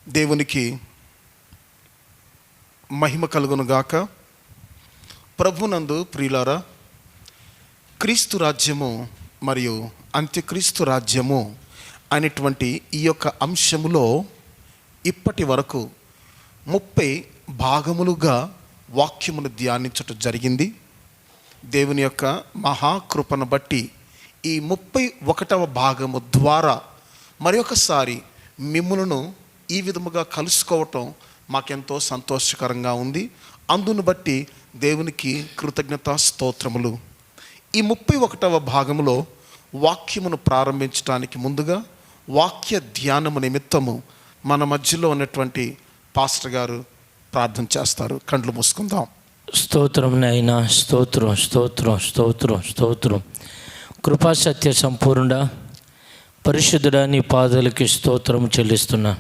దేవునికి మహిమ కలుగును గాక. ప్రభునందు ప్రియులారా, క్రీస్తు రాజ్యము మరియు అంత్యక్రీస్తు రాజ్యము అనేటువంటి ఈ యొక్క అంశములో ఇప్పటి వరకు 30 భాగములుగా వాక్యమును ధ్యానించటం జరిగింది. దేవుని యొక్క మహాకృపను బట్టి ఈ 31వ భాగము ద్వారా మరి ఒకసారి మిమ్ములను ఈ విధముగా కలుసుకోవటం మాకెంతో సంతోషకరంగా ఉంది. అందును బట్టి దేవునికి కృతజ్ఞతా స్తోత్రములు. ఈ 31వ భాగంలో వాక్యమును ప్రారంభించడానికి ముందుగా వాక్య ధ్యానము నిమిత్తము మన మధ్యలో ఉన్నటువంటి పాస్టర్ గారు ప్రార్థన చేస్తారు. కండ్లు మూసుకుందాం. స్తోత్రం నాయనా, స్తోత్రం స్తోత్రం స్తోత్రం స్తోత్రం. కృపాసత్య సంపూర్ణ పరిశుద్ధుడా, నీ పాదాలకి స్తోత్రం చెల్లిస్తున్నా.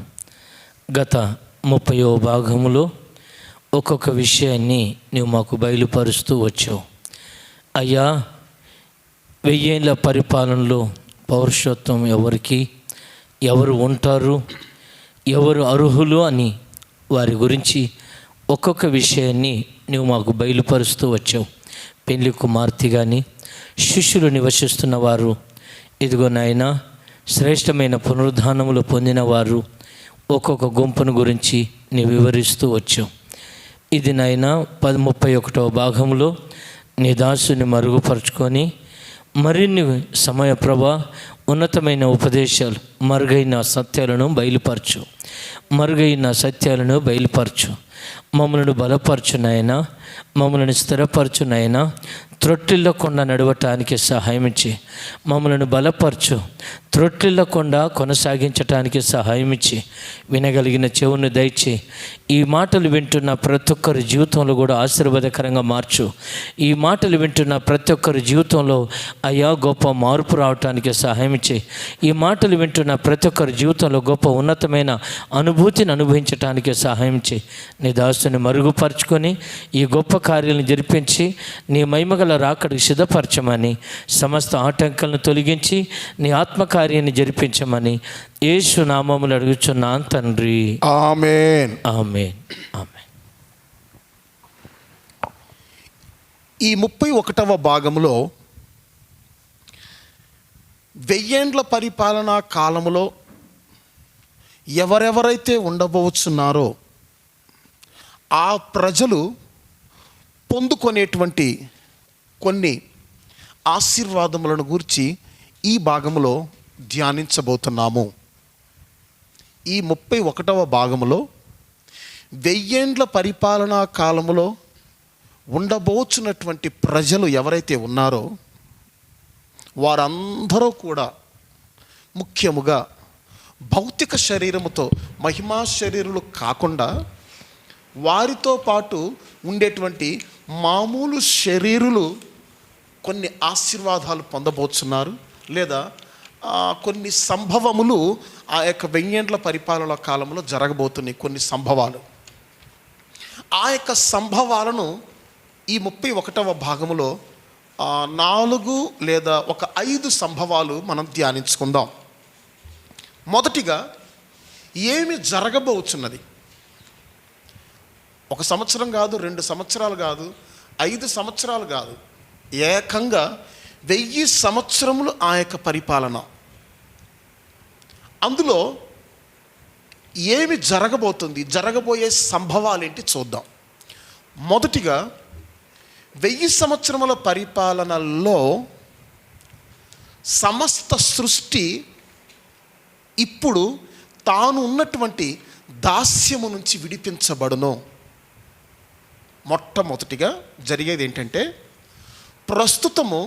గత 30వ భాగములో ఒక్కొక్క విషయాన్ని నీవు మాకు బయలుపరుస్తూ వచ్చావు. అయ్యా, 1000 ఏళ్ళ పరిపాలనలో పౌరుషత్వం ఎవరు ఉంటారు, ఎవరు అర్హులు అని వారి గురించి ఒక్కొక్క విషయాన్ని నువ్వు మాకు బయలుపరుస్తూ వచ్చావు. పెళ్లి కుమార్తె కానీ శిష్యులు నివసిస్తున్న వారు, ఇదిగో నాయనా శ్రేష్టమైన పునరుద్ధానములు పొందిన వారు, ఒక్కొక్క గుంపును గురించి నీవు వివరిస్తూ వచ్చావు. ఇది నాయనా 31వ భాగంలో నీ దాసుని మరుగుపరుచుకొని మరిన్ని సమయ ప్రభా ఉన్నతమైన ఉపదేశాలు, మరుగైన సత్యాలను బయలుపరచు. మమ్మల్ని బలపరచు నాయనా, మమ్మల్ని స్థిరపరచు నాయనా. త్రొట్టిల్లకుండా నడవటానికి సహాయం ఇచ్చి మమ్మల్ని బలపరచు. త్రొట్టిల్లకుండా కొనసాగించటానికి సహాయం ఇచ్చి వినగలిగిన చెవుని దయచి ఈ మాటలు వింటున్న ప్రతి ఒక్కరి జీవితంలో కూడా ఆశీర్వాదకరంగా మార్చు. ఈ మాటలు వింటున్న ప్రతి ఒక్కరి జీవితంలో అయ్యా గొప్ప మార్పు రావటానికి సహాయం ఇచ్చి ఈ మాటలు వింటున్న ప్రతి ఒక్కరి జీవితంలో గొప్ప ఉన్నతమైన అనుభూతిని అనుభవించటానికి సహాయం ఇచ్చి నీ దాసుని మరుగుపరుచుకొని ఈ గొప్ప కార్యాలను జరిపించి నీ మహిమగల రాకడికి సిద్ధపరచమని, సమస్త ఆటంకాలను తొలగించి నీ ఆత్మకార్యాన్ని జరిపించమని యేసు నామములో అడుగుచున్నాను తండ్రి, ఆమేన్. ఆమేన్, ఆమేన్. ఈ 31వ భాగంలో 1000 ఏండ్ల పరిపాలనా కాలములో ఎవరెవరైతే ఉండబోతున్నారో ఆ ప్రజలు పొందుకునేటువంటి కొన్ని ఆశీర్వాదములను గురించి ఈ భాగంలో ధ్యానించబోతున్నాము. ఈ 31వ భాగంలో 1000 ఏండ్ల పరిపాలనా కాలములో ఉండబోచున్నటువంటి ప్రజలు ఎవరైతే ఉన్నారో వారందరూ కూడా ముఖ్యముగా భౌతిక శరీరముతో, మహిమా శరీరులు కాకుండా వారితో పాటు ఉండేటువంటి మామూలు శరీరులు కొన్ని ఆశీర్వాదాలు పొందబోతున్నారు. లేదా కొన్ని సంభవములు ఆ యొక్క 1000 ఏండ్ల పరిపాలన కాలంలో జరగబోతున్నాయి. కొన్ని సంభవాలు, ఆ యొక్క సంభవాలను ఈ 31వ భాగంలో 4 లేదా ఒక 5 సంభవాలు మనం ధ్యానించుకుందాం. మొదటిగా ఏమి జరగబోతున్నది? 1 సంవత్సరం కాదు, 2 సంవత్సరాలు కాదు, 5 సంవత్సరాలు కాదు, ఏకంగా 1000 సంవత్సరములు ఆ యొక్క పరిపాలన. అందులో ఏమి జరగబోతుంది, జరగబోయే సంభవాలేంటి చూద్దాం. మొదటిగా 1000 సంవత్సరముల పరిపాలనలో సమస్త సృష్టి ఇప్పుడు తాను ఉన్నటువంటి దాస్యము నుంచి విడిపించబడును. మొట్టమొదటిగా జరిగేది ఏంటంటే, ప్రస్తుతము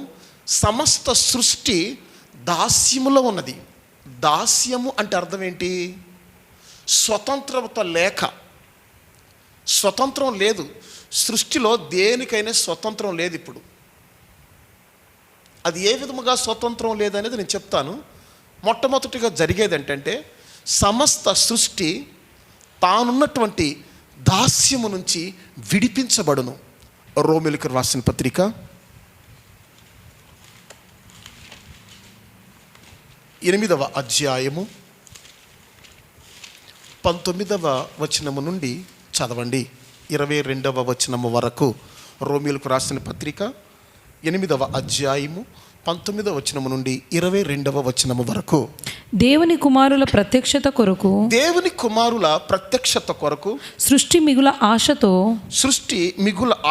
సమస్త సృష్టి దాస్యములో ఉన్నది. దాస్యము అంటే అర్థం ఏంటి? స్వతంత్రత లేక, స్వతంత్రం లేదు. సృష్టిలో దేనికైనా స్వతంత్రం లేదు. ఇప్పుడు అది ఏ విధముగా స్వతంత్రం లేదనేది నేను చెప్తాను. మొట్టమొదటిగా జరిగేది ఏంటంటే, సమస్త సృష్టి తానున్నటువంటి దాస్యము నుంచి విడిపించబడును. రోమీయులకు రాసిన పత్రిక 8వ అధ్యాయము 19వ వచనము నుండి చదవండి 22వ వచనము వరకు. రోమీయులకు రాసిన పత్రిక 8వ అధ్యాయము 19వ వచనము నుండి 22వ వచనము వరకు. దేవుని కుమారుల ప్రత్యక్షత కొరకు, దేవుని కుమారుల ప్రత్యక్షత కొరకు సృష్టి మిగుల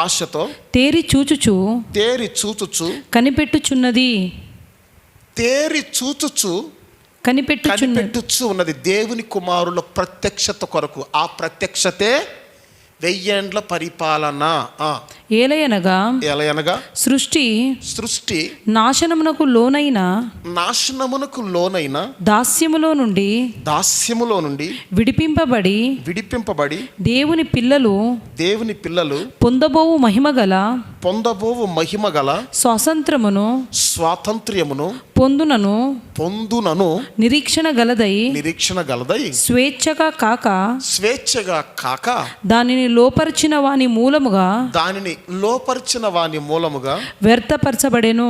ఆశతో తేరి చూచుచు కనిపెట్టుచున్నది. కనిపెట్టుచు ఉన్నది దేవుని కుమారుల ప్రత్యక్షత కొరకు. ఆ ప్రత్యక్షతే 1000 ఏండ్ల పరిపాలన. ఏలయనగా సృష్టి నాశనమునకు లోనైన దాస్యములో నుండి విడిపింపబడి దేవుని పిల్లలు పొందబోవు మహిమగల స్వాతంత్ర్యమును పొందునను నిరీక్షణ గలదై స్వేచ్ఛగా కాక దానిని లోపరిచిన వాని మూలముగా వ్యర్థపరచబడెను.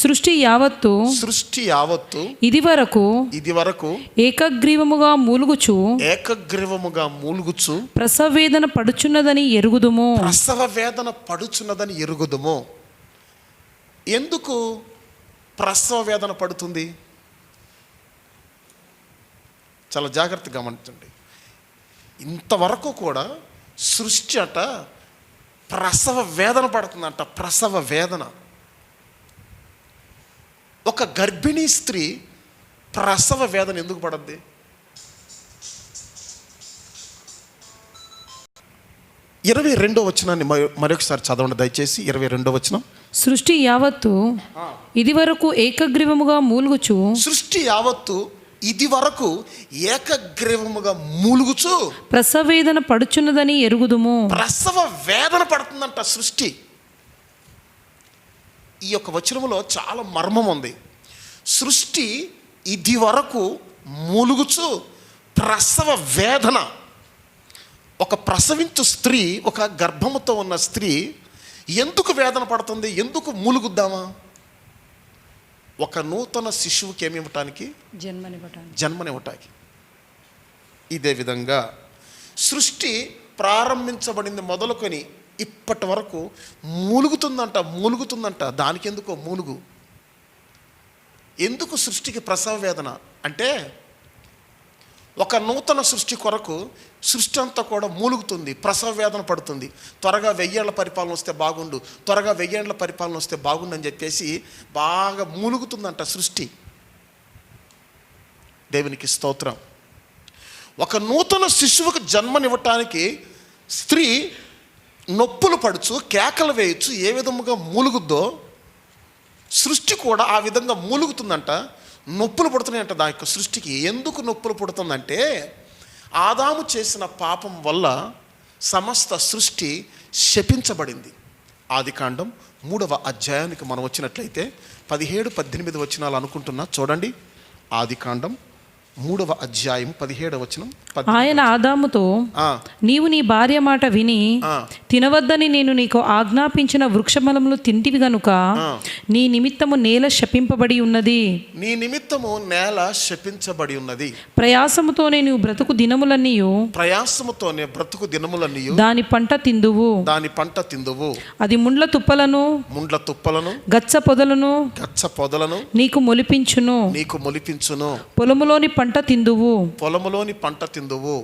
సృష్టి యావత్తు ఇది వరకు ఏకగ్రీవముగా మూలుగుచు ప్రసవ వేదన పడుచున్నదని ఎరుగుదుము. ఎందుకు ప్రసవ వేదన పడుతుంది? చాలా జాగ్రత్తగా గమనించండి. ఇంతవరకు కూడా సృష్టి అట ప్రసవ వేదన పడుతుందంట. ప్రసవ వేదన. ఒక గర్భిణీ స్త్రీ ప్రసవ వేదన ఎందుకు పడద్ది? 22వ వచనాన్ని మరొకసారి చదవండి దయచేసి. 22వ వచనం. సృష్టి యావత్తు ఇది వరకు ఏకగ్రీవముగా మూలుగుచు ప్రసవ వేదన పడుచున్నదని ఎరుగుదుము. ప్రసవ వేదన పడుతుందంట సృష్టి. ఈ యొక్క వచనములో చాలా మర్మం ఉంది. సృష్టి ఇది వరకు మూలుగుచు ప్రసవ వేదన. ఒక ప్రసవించు స్త్రీ, ఒక గర్భముతో ఉన్న స్త్రీ ఎందుకు వేదన పడుతుంది? ఎందుకు మూలుగుద్దామా? ఒక నూతన శిశువుకి ఏమివ్వటానికి? జన్మనివ్వటానికి. ఇదే విధంగా సృష్టి ప్రారంభించబడింది మొదలుకొని ఇప్పటి వరకు మూలుగుతుందంట. దానికి ఎందుకో మూలుగు. ఎందుకు సృష్టికి ప్రసవ వేదన అంటే, ఒక నూతన సృష్టి కొరకు సృష్టి అంతా కూడా మూలుగుతుంది, ప్రసవ వేదన పడుతుంది. త్వరగా 1000 ఏళ్ల పరిపాలన వస్తే బాగుండు అని చెప్పేసి బాగా మూలుగుతుందంట సృష్టి. దేవునికి స్తోత్రం. ఒక నూతన శిశువుకు జన్మనివ్వటానికి స్త్రీ నొప్పులు పడుచు, కేకలు వేయచ్చు, ఏ విధముగా మూలుగుద్దో సృష్టి కూడా ఆ విధంగా మూలుగుతుందంట. నొప్పులు పడుతున్నాయంట దాని యొక్క సృష్టికి. ఎందుకు నొప్పులు పడుతుందంటే, ఆదాము చేసిన పాపం వల్ల సమస్త సృష్టి శపించబడింది. ఆదికాండం 3వ అధ్యాయానికి మనం వచ్చినట్లయితే 17-18 వచనాలు అనుకుంటున్నా. చూడండి, ఆదికాండం 3వ అధ్యాయం 17వ వచనం. ఆయన ఆదాముతో, నీవు నీ భార్య మాట విని తినవద్దని నేను నీకు ఆజ్ఞాపించిన వృక్షఫలములు తింటివి గనుక నీ నిమిత్తము నేల శపింపబడి ఉన్నది. ప్రయాసముతోనే నువ్వు బ్రతుకు దినములన్నీయు దాని పంట తిందువు. అది ముండ్ల తుప్పలను గచ్చ పొదలను నీకు మొలిపించును. పొలములోని పంట తిందువు.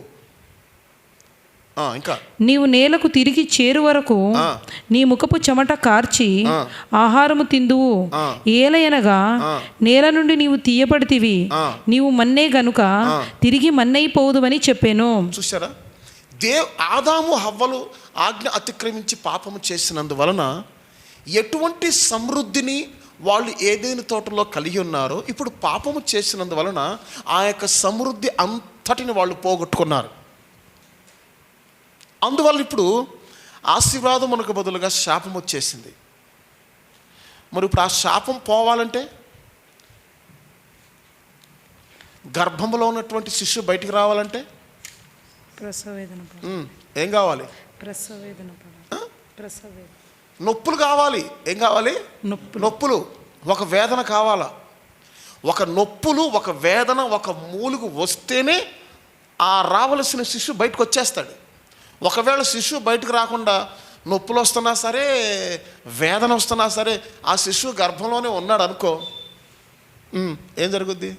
ఇంకా నీవు నేలకు తిరిగి చేరు వరకు నీ ముఖపు చెమట కార్చి ఆహారము తిందువు. ఏలయనగా నేల నుండి నీవు తీయబడితివి, నీవు మన్నే గనుక తిరిగి మన్నైపోదువని చెప్పాను. చూసారా, ఆదాము హవ్వలు ఆజ్ఞ అతిక్రమించి పాపము చేసినందువలన ఎటువంటి సమృద్ధిని వాళ్ళు ఏదైనా తోటలో కలిగి ఉన్నారో ఇప్పుడు పాపము చేసినందువలన ఆ యొక్క సమృద్ధి అంతటిని వాళ్ళు పోగొట్టుకున్నారు. అందువల్ల ఇప్పుడు ఆశీర్వాదం మనకు బదులుగా శాపం వచ్చేసింది. మరి ఇప్పుడు ఆ శాపం పోవాలంటే, గర్భంలో ఉన్నటువంటి శిశువు బయటికి రావాలంటే ఏం కావాలి? నొప్పులు కావాలి. ఏం కావాలి? నొప్పులు. ఒక వేదన కావాలా? ఒక నొప్పులు, ఒక వేదన, ఒక మూలుగు వస్తేనే ఆ రావలసిన శిశువు బయటకు వచ్చేస్తాడు. ఒకవేళ శిశువు బయటకు రాకుండా నొప్పులు వస్తున్నా సరే, వేదన వస్తున్నా సరే, ఆ శిశువు గర్భంలోనే ఉన్నాడు అనుకో, ఏం జరుగుద్ది?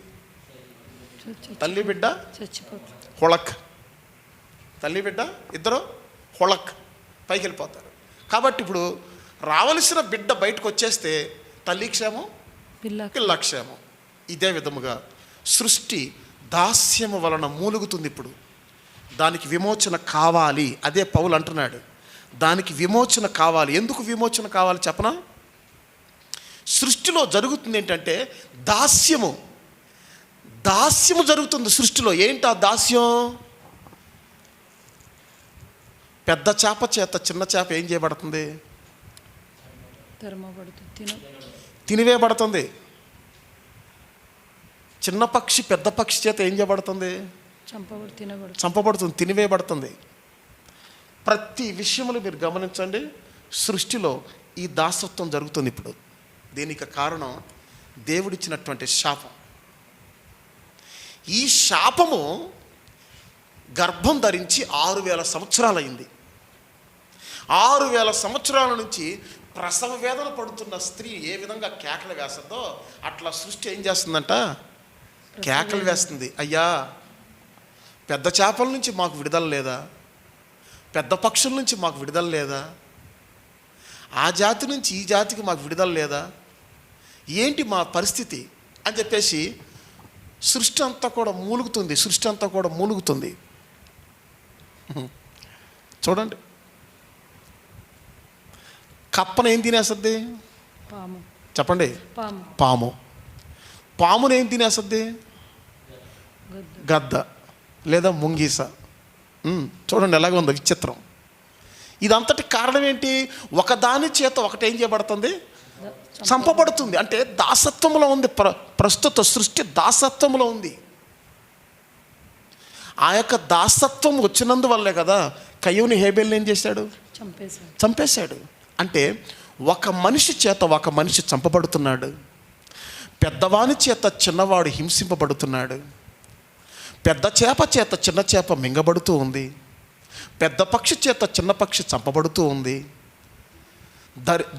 తల్లి బిడ్డ హుళక్, తల్లి బిడ్డ ఇద్దరు హుళక్ పైకి వెళ్ళిపోతారు. కాబట్టి ఇప్పుడు రావలసిన బిడ్డ బయటకు వచ్చేస్తే తల్లి క్షేమం, పిల్ల క్షేమం. ఇదే విధముగా సృష్టి దాస్యము వలన మూలుగుతుంది. ఇప్పుడు దానికి విమోచన కావాలి. అదే పౌలు అంటున్నాడు, దానికి విమోచన కావాలి. ఎందుకు విమోచన కావాలి చెప్పనా? సృష్టిలో జరుగుతుంది ఏంటంటే దాస్యము జరుగుతుంది సృష్టిలో. ఏంటి ఆ దాస్యం? పెద్ద చేప చేత చిన్న చేప ఏం చేయబడుతుంది? తినివేయబడుతుంది. చిన్న పక్షి పెద్ద పక్షి చేత ఏం చేయబడుతుంది? చంపబడుతుంది, తినివేయబడుతుంది. ప్రతి విషయంలో మీరు గమనించండి, సృష్టిలో ఈ దాసత్వం జరుగుతుంది ఇప్పుడు. దీనికి కారణం దేవుడిచ్చినటువంటి శాపం. ఈ శాపము గర్భం ధరించి 6000 సంవత్సరాలైంది. 6000 సంవత్సరాల నుంచి ప్రసవ వేదన పడుతున్న స్త్రీ ఏ విధంగా కేకలు వేస్తుందో అట్లా సృష్టి ఏం చేస్తుందంట? కేకలు వేస్తుంది. అయ్యా, పెద్ద చేపల నుంచి మాకు విడుదల లేదా? పెద్ద పక్షుల నుంచి మాకు విడుదల లేదా? ఆ జాతి నుంచి ఈ జాతికి మాకు విడుదల లేదా? ఏంటి మా పరిస్థితి అని చెప్పేసి సృష్టి అంతా కూడా మూలుగుతుంది. చూడండి, కప్పను ఏం తినేస్తుంది? చెప్పండి. పామును ఏం తినేస్తుంది? గద్ద లేదా ముంగీస. చూడండి ఎలాగ ఉందో విచిత్రం. ఇదంతటి కారణం ఏంటి? ఒకదాని చేత ఒకటి ఏం చేయబడుతుంది? చంపబడుతుంది. అంటే దాసత్వంలో ఉంది. ప్రస్తుత సృష్టి దాసత్వంలో ఉంది. ఆ యొక్క దాసత్వం వచ్చినందువల్లే కదా కయ్యూని హేబెల్ని ఏం చేశాడు? చంపేశాడు. అంటే ఒక మనిషి చేత ఒక మనిషి చంపబడుతున్నాడు. పెద్దవాని చేత చిన్నవాడు హింసింపబడుతున్నాడు. పెద్ద చేప చేత చిన్న చేప మింగబడుతూ ఉంది. పెద్ద పక్షి చేత చిన్న పక్షి చంపబడుతూ ఉంది.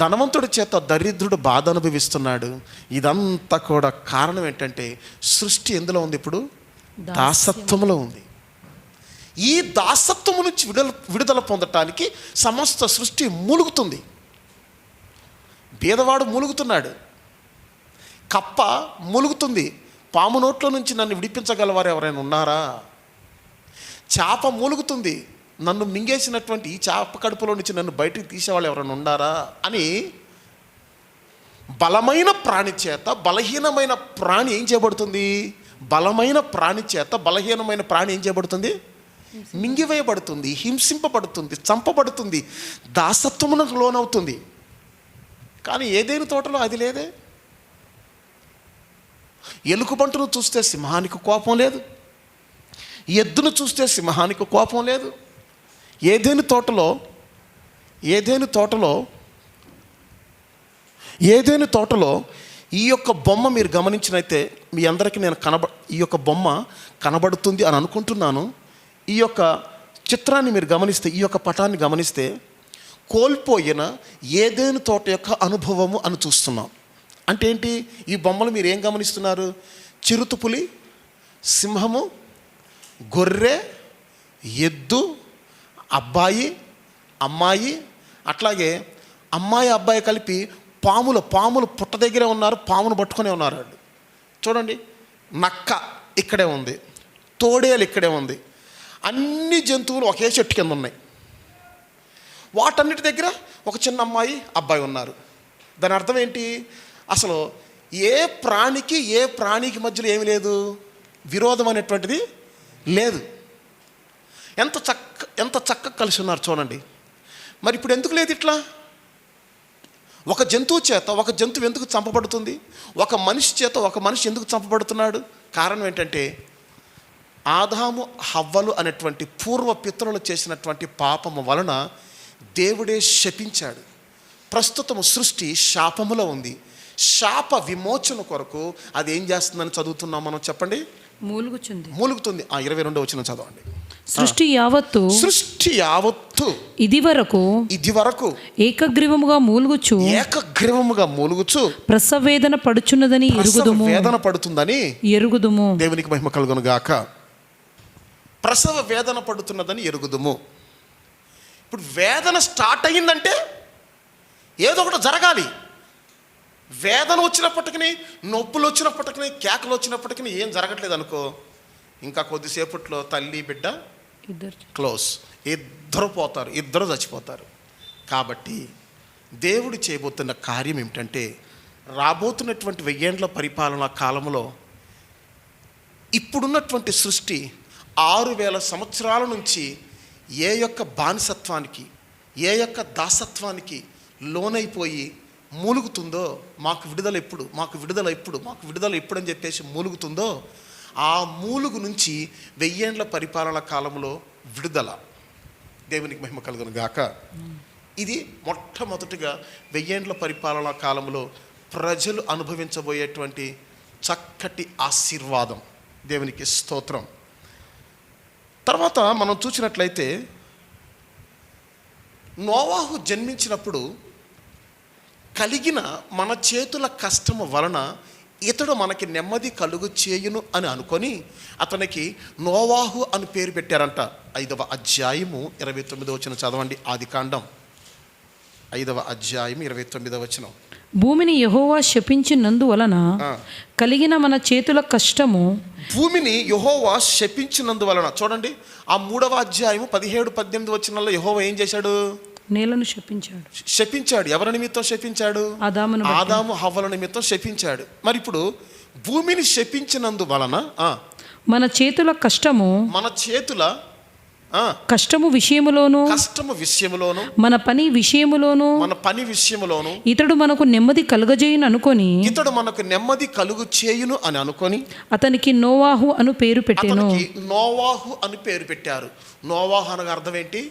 ధనవంతుడి చేత దరిద్రుడు బాధ అనుభవిస్తున్నాడు. ఇదంతా కూడా కారణం ఏంటంటే సృష్టి ఎందులో ఉంది? ఇప్పుడు దాసత్వంలో ఉంది. ఈ దాసత్వము నుంచి విడుదల పొందటానికి సమస్త సృష్టి మూలుగుతుంది. బీదవాడు మూలుగుతున్నాడు, కప్ప మూలుగుతుంది. పాము నోట్లో నుంచి నన్ను విడిపించగలవారు ఎవరైనా ఉన్నారా? చేప మూలుగుతుంది, నన్ను మింగేసినటువంటి ఈ చేప కడుపులో నుంచి నన్ను బయటికి తీసేవాళ్ళు ఎవరైనా ఉన్నారా అని. బలమైన ప్రాణి చేత బలహీనమైన ప్రాణి ఏం చేయబడుతుంది? బలమైన ప్రాణి చేత బలహీనమైన ప్రాణి ఏం చేయబడుతుంది? మింగివేయబడుతుంది, హింసింపబడుతుంది, చంపబడుతుంది, దాసత్వమునకు లోనవుతుంది. కానీ ఏదేని తోటలో అది లేదే. ఎలుకబంటును చూస్తే సింహానికి కోపం లేదు, ఎద్దును చూస్తే సింహానికి కోపం లేదు. ఏదేని తోటలో ఈ యొక్క బొమ్మ మీరు గమనించినైతే మీ అందరికీ నేను ఈ యొక్క బొమ్మ కనబడుతుంది అని అనుకుంటున్నాను. ఈ యొక్క చిత్రాన్ని మీరు గమనిస్తే, ఈ యొక్క పటాన్ని గమనిస్తే కోల్పోయిన ఏదేని తోట యొక్క అనుభవము అని చూస్తున్నాం. అంటే ఏంటి? ఈ బొమ్మలు మీరు ఏం గమనిస్తున్నారు? చిరుతపులి, సింహము, గొర్రె, ఎద్దు, అబ్బాయి, అమ్మాయి, అట్లాగే అమ్మాయి అబ్బాయి కలిపి పాములు పుట్ట దగ్గరే ఉన్నారు, పామును పట్టుకునే ఉన్నారు. చూడండి, నక్క ఇక్కడే ఉంది, తోడేలు ఇక్కడే ఉంది. అన్ని జంతువులు ఒకే చెట్టు కింద ఉన్నాయి. వాటన్నిటి దగ్గర ఒక చిన్న అమ్మాయి అబ్బాయి ఉన్నారు. దాని అర్థం ఏంటి? అసలు ఏ ప్రాణికి మధ్యలో ఏమి లేదు, విరోధం అనేటువంటిది లేదు. ఎంత చక్కగా కలిసి ఉన్నారు చూడండి. మరి ఇప్పుడు ఎందుకు లేదు ఇట్లా? ఒక జంతువు చేత ఒక జంతువు ఎందుకు చంపబడుతుంది? ఒక మనిషి చేత ఒక మనిషి ఎందుకు చంపబడుతున్నాడు? కారణం ఏంటంటే ఆదాము హవ్వలు అనేటువంటి పూర్వ పితరులు చేసినటువంటి పాపము వలన దేవుడే శపించాడు. ప్రస్తుతము సృష్టి శాపములో ఉంది. శాప విమోచన కొరకు అది ఏం చేస్తుందని చదువుతున్నాం మనం, చెప్పండి. మూలుగుతుంది. 22వ వచనం చదవండి. సృష్టి యావత్తు ఇది వరకు ఏకగ్రీవముగా మూలుగుచు ప్రసవేదన పడుచున్నదని వేదన పడుతుందని ఎరుగుదుము. దేవునికి మహిమ కలుగును గాక. ప్రసవ వేదన పడుతున్నదని ఎరుగుదుము. ఇప్పుడు వేదన స్టార్ట్ అయ్యిందంటే ఏదో ఒకటి జరగాలి. వేదన వచ్చినప్పటికీ, నొప్పులు వచ్చినప్పటికీ, కేకలు వచ్చినప్పటికీ ఏం జరగట్లేదు అనుకో, ఇంకా కొద్దిసేపట్లో తల్లి బిడ్డ క్లోజ్, ఇద్దరు పోతారు, ఇద్దరు చచ్చిపోతారు. కాబట్టి దేవుడు చేయబోతున్న కార్యం ఏమిటంటే, రాబోతున్నటువంటి 1000 ఏండ్ల పరిపాలనా కాలంలో ఇప్పుడున్నటువంటి సృష్టి 6000 సంవత్సరాల నుంచి ఏ యొక్క బానిసత్వానికి, ఏ యొక్క దాసత్వానికి లోనైపోయి మూలుగుతుందో, మాకు విడుదల ఎప్పుడు అని చెప్పేసి మూలుగుతుందో, ఆ మూలుగు నుంచి 1000 ఏండ్ల పరిపాలన కాలంలో విడుదల. దేవునికి మహిమ కలుగును గాక. ఇది మొట్టమొదటిగా 1000 ఏండ్ల పరిపాలన కాలంలో ప్రజలు అనుభవించబోయేటువంటి చక్కటి ఆశీర్వాదం. దేవునికి స్తోత్రం. తర్వాత మనం చూసినట్లయితే, నోవాహు జన్మించినప్పుడు కలిగిన మన చేతుల కష్టము వలన ఇతడు మనకి నెమ్మది కలుగు చేయును అని అనుకొని అతనికి నోవాహు అని పేరు పెట్టారంట. 5వ అధ్యాయము 29వ వచనం చదవండి. ఆదికాండం 5వ అధ్యాయం 29వ వచనం. భూమిని యెహోవా శపించినందువలన కలిగిన మన చేతుల కష్టము. భూమిని యెహోవా శపించినందువలన, చూడండి ఆ 3వ అధ్యాయము 17-18 వచనాల్లో యెహోవా ఏం చేశాడు? నేలను శపించాడు. ఎవరి నిమిత్తం శపించాడు? ఆదాము హవ్వల నిమిత్తం శపించాడు. మరి ఇప్పుడు భూమిని శపించినందువలన మన చేతుల కష్టము విషయములోను మన పని విషయములోను ఇతడు మనకు నెమ్మది కలుగజేయును అని అనుకొని అతనికి నోవాహు అను పేరు పెట్టారు. నోవాహు అనగా అర్థం ఏంటి?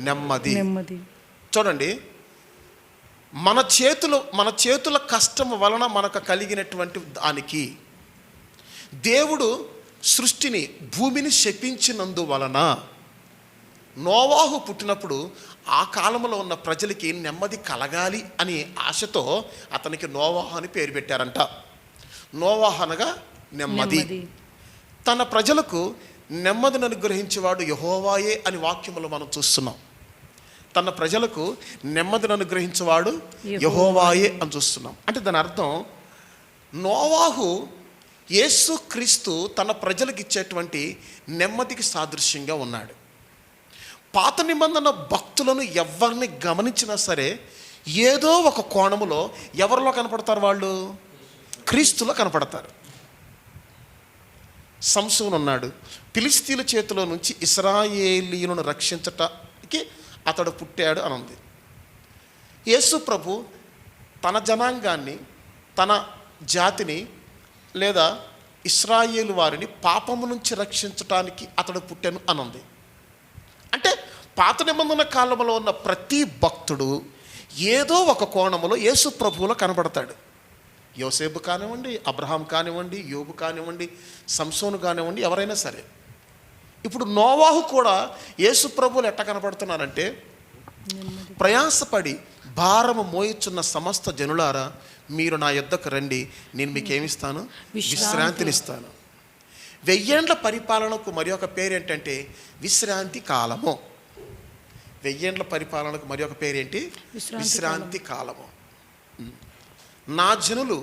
నెమ్మది. చూడండి, మన చేతుల కష్టం వలన మనకు కలిగినటువంటి దానికి దేవుడు సృష్టిని, భూమిని శపించినందువలన నోవాహు పుట్టినప్పుడు ఆ కాలంలో ఉన్న ప్రజలకి నెమ్మది కలగాలి అని ఆశతో అతనికి నోవాహు అని పేరు పెట్టారంట. నోవాహు అనగా నెమ్మది. తన ప్రజలకు నెమ్మదిని అనుగ్రహించేవాడు యెహోవాయే అని వాక్యములో మనం చూస్తున్నాం. తన ప్రజలకు నెమ్మదిని అనుగ్రహించేవాడు యెహోవాయే అని చూస్తున్నాం. అంటే దాని అర్థం, నోవాహు యేసుక్రీస్తు తన ప్రజలకు ఇచ్చేటువంటి నెమ్మదికి సాదృశ్యంగా ఉన్నాడు. పాత నిబంధన భక్తులను ఎవరిని గమనించినా సరే ఏదో ఒక కోణములో ఎవరిలో కనపడతారు? వాళ్ళు క్రీస్తులో కనపడతారు. సంసోను ఉన్నాడు, ఫిలిష్తీయుల చేతిలో నుంచి ఇశ్రాయేలీయులను రక్షించటానికి అతడు పుట్టాడు అని ఉంది. యేసు ప్రభు తన జనాంగాన్ని, తన జాతిని లేదా ఇశ్రాయేలు వారిని పాపము నుంచి రక్షించటానికి అతడు పుట్టాను అని ఉంది. అంటే పాత నిబంధన కాలంలో ఉన్న ప్రతి భక్తుడు ఏదో ఒక కోణములో యేసు ప్రభువులో కనబడతాడు. యోసేపు కానివ్వండి, అబ్రహాం కానివ్వండి, యోబు కానివ్వండి, సంసోను కానివ్వండి, ఎవరైనా సరే. ఇప్పుడు నోవాహు కూడా యేసు ప్రభువులు ఎట్ట కనపడుతున్నారంటే, ప్రయాసపడి భారము మోయిచున్న సమస్త జనులారా మీరు నా యొద్దకు రండి, నేను మీకేమిస్తాను? విశ్రాంతినిస్తాను. 1000 ఏండ్ల పరిపాలనకు మరి ఒక పేరు ఏంటంటే విశ్రాంతి కాలము. 1000 ఏండ్ల పరిపాలనకు మరి ఒక పేరేంటి? విశ్రాంతి కాలము. నా జనులు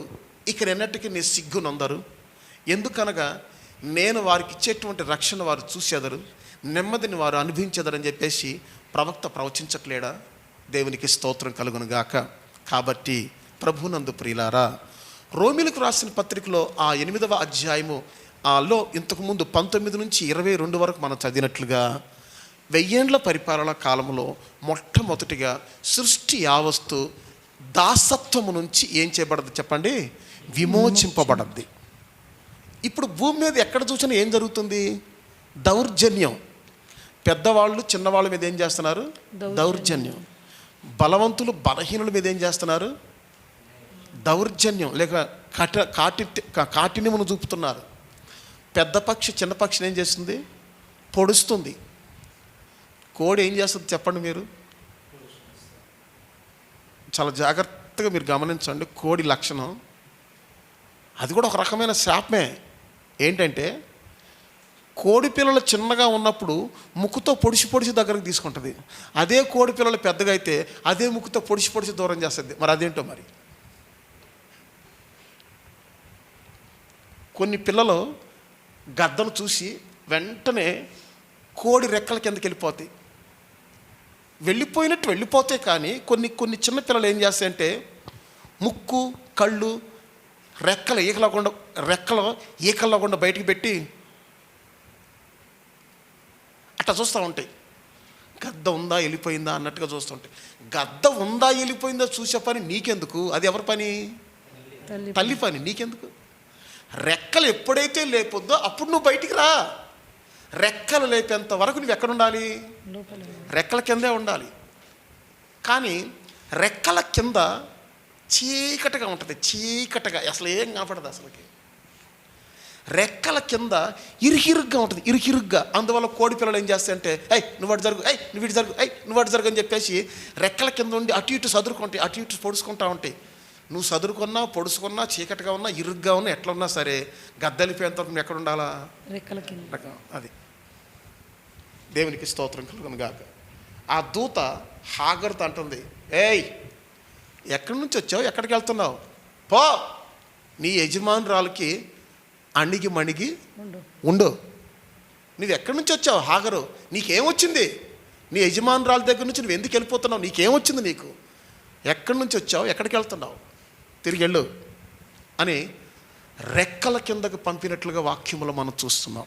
ఇక్కడ ఎన్నటికీ నీ సిగ్గునందరు, ఎందుకనగా నేను వారికి ఇచ్చేటువంటి రక్షణ వారు చూసేదరు, నెమ్మదిని వారు అనుభవించేదరని చెప్పేసి ప్రవక్త ప్రవచించట్లేడా? దేవునికి స్తోత్రం కలుగును గాక. కాబట్టి ప్రభునందు ప్రియులారా, రోమిలకు రాసిన పత్రికలో ఆ 8వ అధ్యాయము లో ఇంతకుముందు 19 నుంచి 22 వరకు మనం చదివినట్లుగా 1000 ఏండ్ల పరిపాలన కాలంలో మొట్టమొదటిగా సృష్టి యావస్తు దాసత్వము నుంచి ఏం చేయబడద్దు చెప్పండి? విమోచింపబడద్ది. ఇప్పుడు భూమి మీద ఎక్కడ చూసినా ఏం జరుగుతుంది? దౌర్జన్యం. పెద్దవాళ్ళు చిన్నవాళ్ళ మీద ఏం చేస్తున్నారు? దౌర్జన్యం. బలవంతులు బలహీనుల మీద ఏం చేస్తున్నారు? దౌర్జన్యం లేక కాఠిన్యమును చూపుతున్నారు. పెద్ద పక్షి చిన్న పక్షిని ఏం చేస్తుంది? పొడుస్తుంది. కోడి ఏం చేస్తుంది చెప్పండి మీరు? చాలా జాగ్రత్తగా మీరు గమనించండి. కోడి లక్షణం అది కూడా ఒక రకమైన శాపమే. ఏంటంటే కోడి పిల్లలు చిన్నగా ఉన్నప్పుడు ముక్కుతో పొడిచి దగ్గరకు తీసుకుంటుంది. అదే కోడి పిల్లలు పెద్దగా అయితే అదే ముక్కుతో పొడిచి దూరం చేస్తుంది. మరి అదేంటో మరి. కొన్ని పిల్లలు గద్దను చూసి వెంటనే కోడి రెక్కల కిందకి వెళ్ళిపోతాయి. కానీ కొన్ని చిన్న పిల్లలు ఏం చేస్తాయంటే ముక్కు కళ్ళు రెక్కలు ఈకల్లో గుండా బయటికి పెట్టి అట్లా చూస్తూ ఉంటాయి. గద్ద ఉందా వెళ్ళిపోయిందా అన్నట్టుగా చూస్తూ ఉంటాయి. గద్ద ఉందా వెళ్ళిపోయిందా చూసే పని నీకెందుకు? అది ఎవరి పని? తల్లి పని. నీకెందుకు? రెక్కలు ఎప్పుడైతే లేపొద్దో అప్పుడు నువ్వు బయటికి రా. రెక్కలు లేపేంత వరకు నువ్వు ఎక్కడ ఉండాలి? రెక్కల కిందే ఉండాలి. కానీ రెక్కల కింద చీకటిగా ఉంటుంది. అసలు ఏం కనపడదు. అసలుకి రెక్కల కింద ఇరుగ్గా ఉంటుంది. అందువల్ల కోడి పిల్లలు ఏం చేస్తాయంటే నువ్వు అటు జరుగు, నువ్వు ఇటు జరుగు, నువ్వు అటు జరుగు అని చెప్పేసి రెక్కల కింద ఉండి అటు ఇటు చదురుకుంటాయి, అటు ఇటు పొడుచుకుంటా ఉంటాయి. నువ్వు చదురుకున్నా పొడుచుకున్నా చీకటిగా ఉన్నా ఇరుగ్గా ఉన్నా ఎట్లా ఉన్నా సరే గద్దలిపోయేంత వరకు నువ్వు ఎక్కడ ఉండాలా? రెక్కల కింద. అది దేవునికి స్తోత్రం కలుగును గాక. ఆ దూత హాగరుతో అంటుంది, ఎక్కడి నుంచి వచ్చావు? ఎక్కడికి వెళ్తున్నావు? పో, నీ యజమానురాలకి అణిగి మణిగి ఉండు. నువ్వు ఎక్కడి నుంచి వచ్చావు హాగరు? నీకేమొచ్చింది? నీ యజమానురాల దగ్గర నుంచి నువ్వు ఎందుకు వెళ్ళిపోతున్నావు? నీకేమొచ్చింది? నీకు ఎక్కడి నుంచి వచ్చావు? ఎక్కడికి వెళ్తున్నావు? తిరిగి వెళ్ళు అని రెక్కల కిందకు పంపినట్లుగా వాక్యములో మనం చూస్తున్నాం.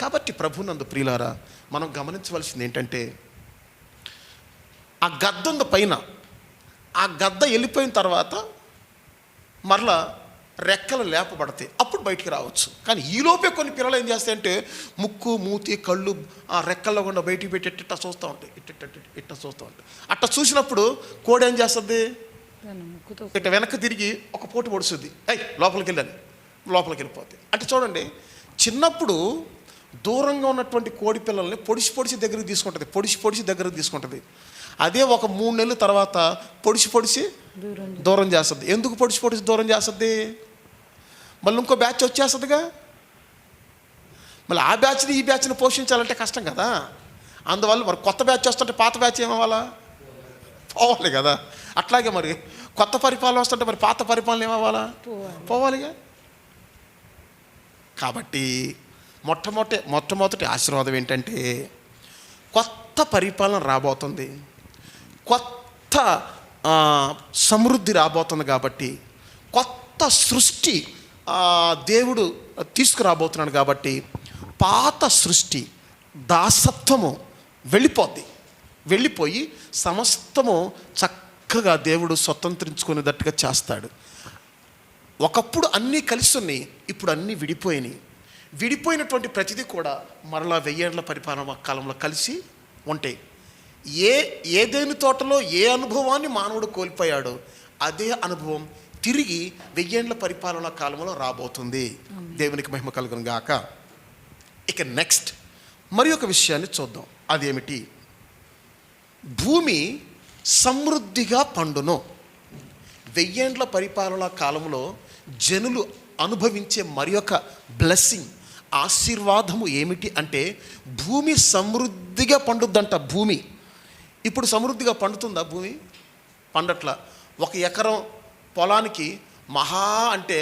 కాబట్టి ప్రభునందు ప్రియులారా, మనం గమనించవలసింది ఏంటంటే ఆ గద్ద ఉంది పైన. ఆ గద్ద వెళ్ళిపోయిన తర్వాత మరలా రెక్కలు లేపబడతాయి, అప్పుడు బయటికి రావచ్చు. కానీ ఈలోపే కొన్ని పిల్లలు ఏం చేస్తాయంటే ముక్కు మూతి కళ్ళు ఆ రెక్కల్లో కూడా బయటికి పెట్టి ఇట్ట చూస్తూ ఉంటాయి. ఇట్ట చూస్తూ ఉంటాయి. అట్ట చూసినప్పుడు కోడి ఏం చేస్తుంది? ఇట్ట వెనక్కి తిరిగి ఒక పోటు పొడుస్తుంది. లోపలికి వెళ్ళిపోతాయి. అంటే చూడండి, చిన్నప్పుడు దూరంగా ఉన్నటువంటి కోడి పిల్లల్ని పొడిచి దగ్గరికి తీసుకుంటుంది. అదే ఒక 3 నెలల తర్వాత పొడిచి దూరం చేస్తుంది. ఎందుకు పొడిచి దూరం చేస్తుంది? మళ్ళీ ఇంకో బ్యాచ్ వచ్చేస్తుందిగా. మళ్ళీ ఆ బ్యాచ్ని ఈ బ్యాచ్ని పోషించాలంటే కష్టం కదా. అందువల్ల మరి కొత్త బ్యాచ్ వస్తుంటే పాత బ్యాచ్ ఏమవ్వాలా? పోవాలి కదా. అట్లాగే మరి కొత్త పరిపాలన వస్తుంటే మరి పాత పరిపాలన ఏమవ్వాలా? పోవాలిగా. కాబట్టి మొట్టమొదటి ఆశీర్వాదం ఏంటంటే కొత్త పరిపాలన రాబోతుంది, కొత్త సమృద్ధి రాబోతుంది. కాబట్టి కొత్త సృష్టి దేవుడు తీసుకురాబోతున్నాడు. కాబట్టి పాత సృష్టి దాసత్వము వెళ్ళిపోయి సమస్తము చక్కగా దేవుడు స్వతంత్రించుకునేటట్టుగా చేస్తాడు. ఒకప్పుడు అన్నీ కలిసి ఉన్నాయి, ఇప్పుడు అన్నీ విడిపోయినటువంటి ప్రతిదీ కూడా మరలా 1000 ఏళ్ల పరిపాలన కాలంలో కలిసి ఉంటాయి. ఏదేని తోటలో ఏ అనుభవాన్ని మానవుడు కోల్పోయాడో అదే అనుభవం తిరిగి 1000 ఏళ్ల పరిపాలన కాలంలో రాబోతుంది. దేవునికి మహిమ కలుగును గాక. ఇక నెక్స్ట్ మరి ఒక విషయాన్ని చూద్దాం. అదేమిటి? భూమి సమృద్ధిగా పండును. 1000 ఏళ్ల పరిపాలన కాలంలో జనులు అనుభవించే మరి ఒక బ్లెస్సింగ్, ఆశీర్వాదము ఏమిటి అంటే భూమి సమృద్ధిగా పండుద్దంట. భూమి ఇప్పుడు సమృద్ధిగా పండుతుందా? భూమి పండట్ల. 1 ఎకరం పొలానికి మహా అంటే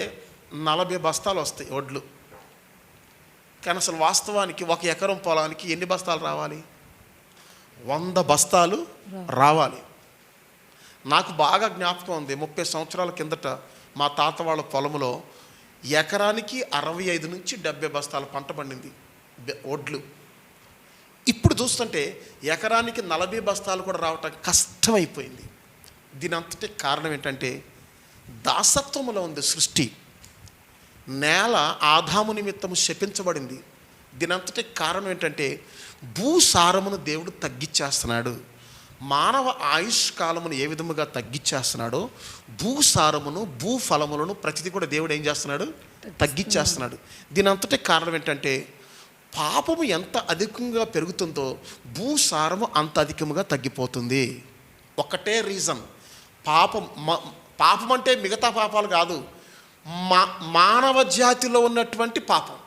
40 బస్తాలు వస్తాయి వడ్లు. కానీ అసలు వాస్తవానికి 1 ఎకరం పొలానికి ఎన్ని బస్తాలు రావాలి? 100 బస్తాలు రావాలి. నాకు బాగా జ్ఞాపకం ఉంది, 30 సంవత్సరాల కిందట మా తాత వాళ్ళ పొలంలో ఎకరానికి 65 నుంచి 70 బస్తాల పంట పండింది వడ్లు. ఇప్పుడు చూస్తుంటే ఎకరానికి 40 బస్తాలు కూడా రావటం కష్టమైపోయింది. దీని అంతటి కారణం ఏంటంటే దాసత్వములో ఉంది సృష్టి. నేల ఆదాము నిమిత్తము శపించబడింది. దీని అంతటి కారణం ఏంటంటే భూసారమును దేవుడు తగ్గించేస్తున్నాడు. మానవ ఆయుష్ కాలమును ఏ విధముగా తగ్గించేస్తున్నాడో భూసారమును భూఫలములను ప్రతిదీ కూడా దేవుడు ఏం చేస్తున్నాడు? తగ్గించేస్తున్నాడు. దీని అంతటి కారణం ఏంటంటే పాపము ఎంత అధికంగా పెరుగుతుందో భూసారము అంత అధికముగా తగ్గిపోతుంది. ఒకటే రీజన్. పాపం అంటే మిగతా పాపాలు కాదు, మానవ జాతిలో ఉన్నటువంటి పాపం.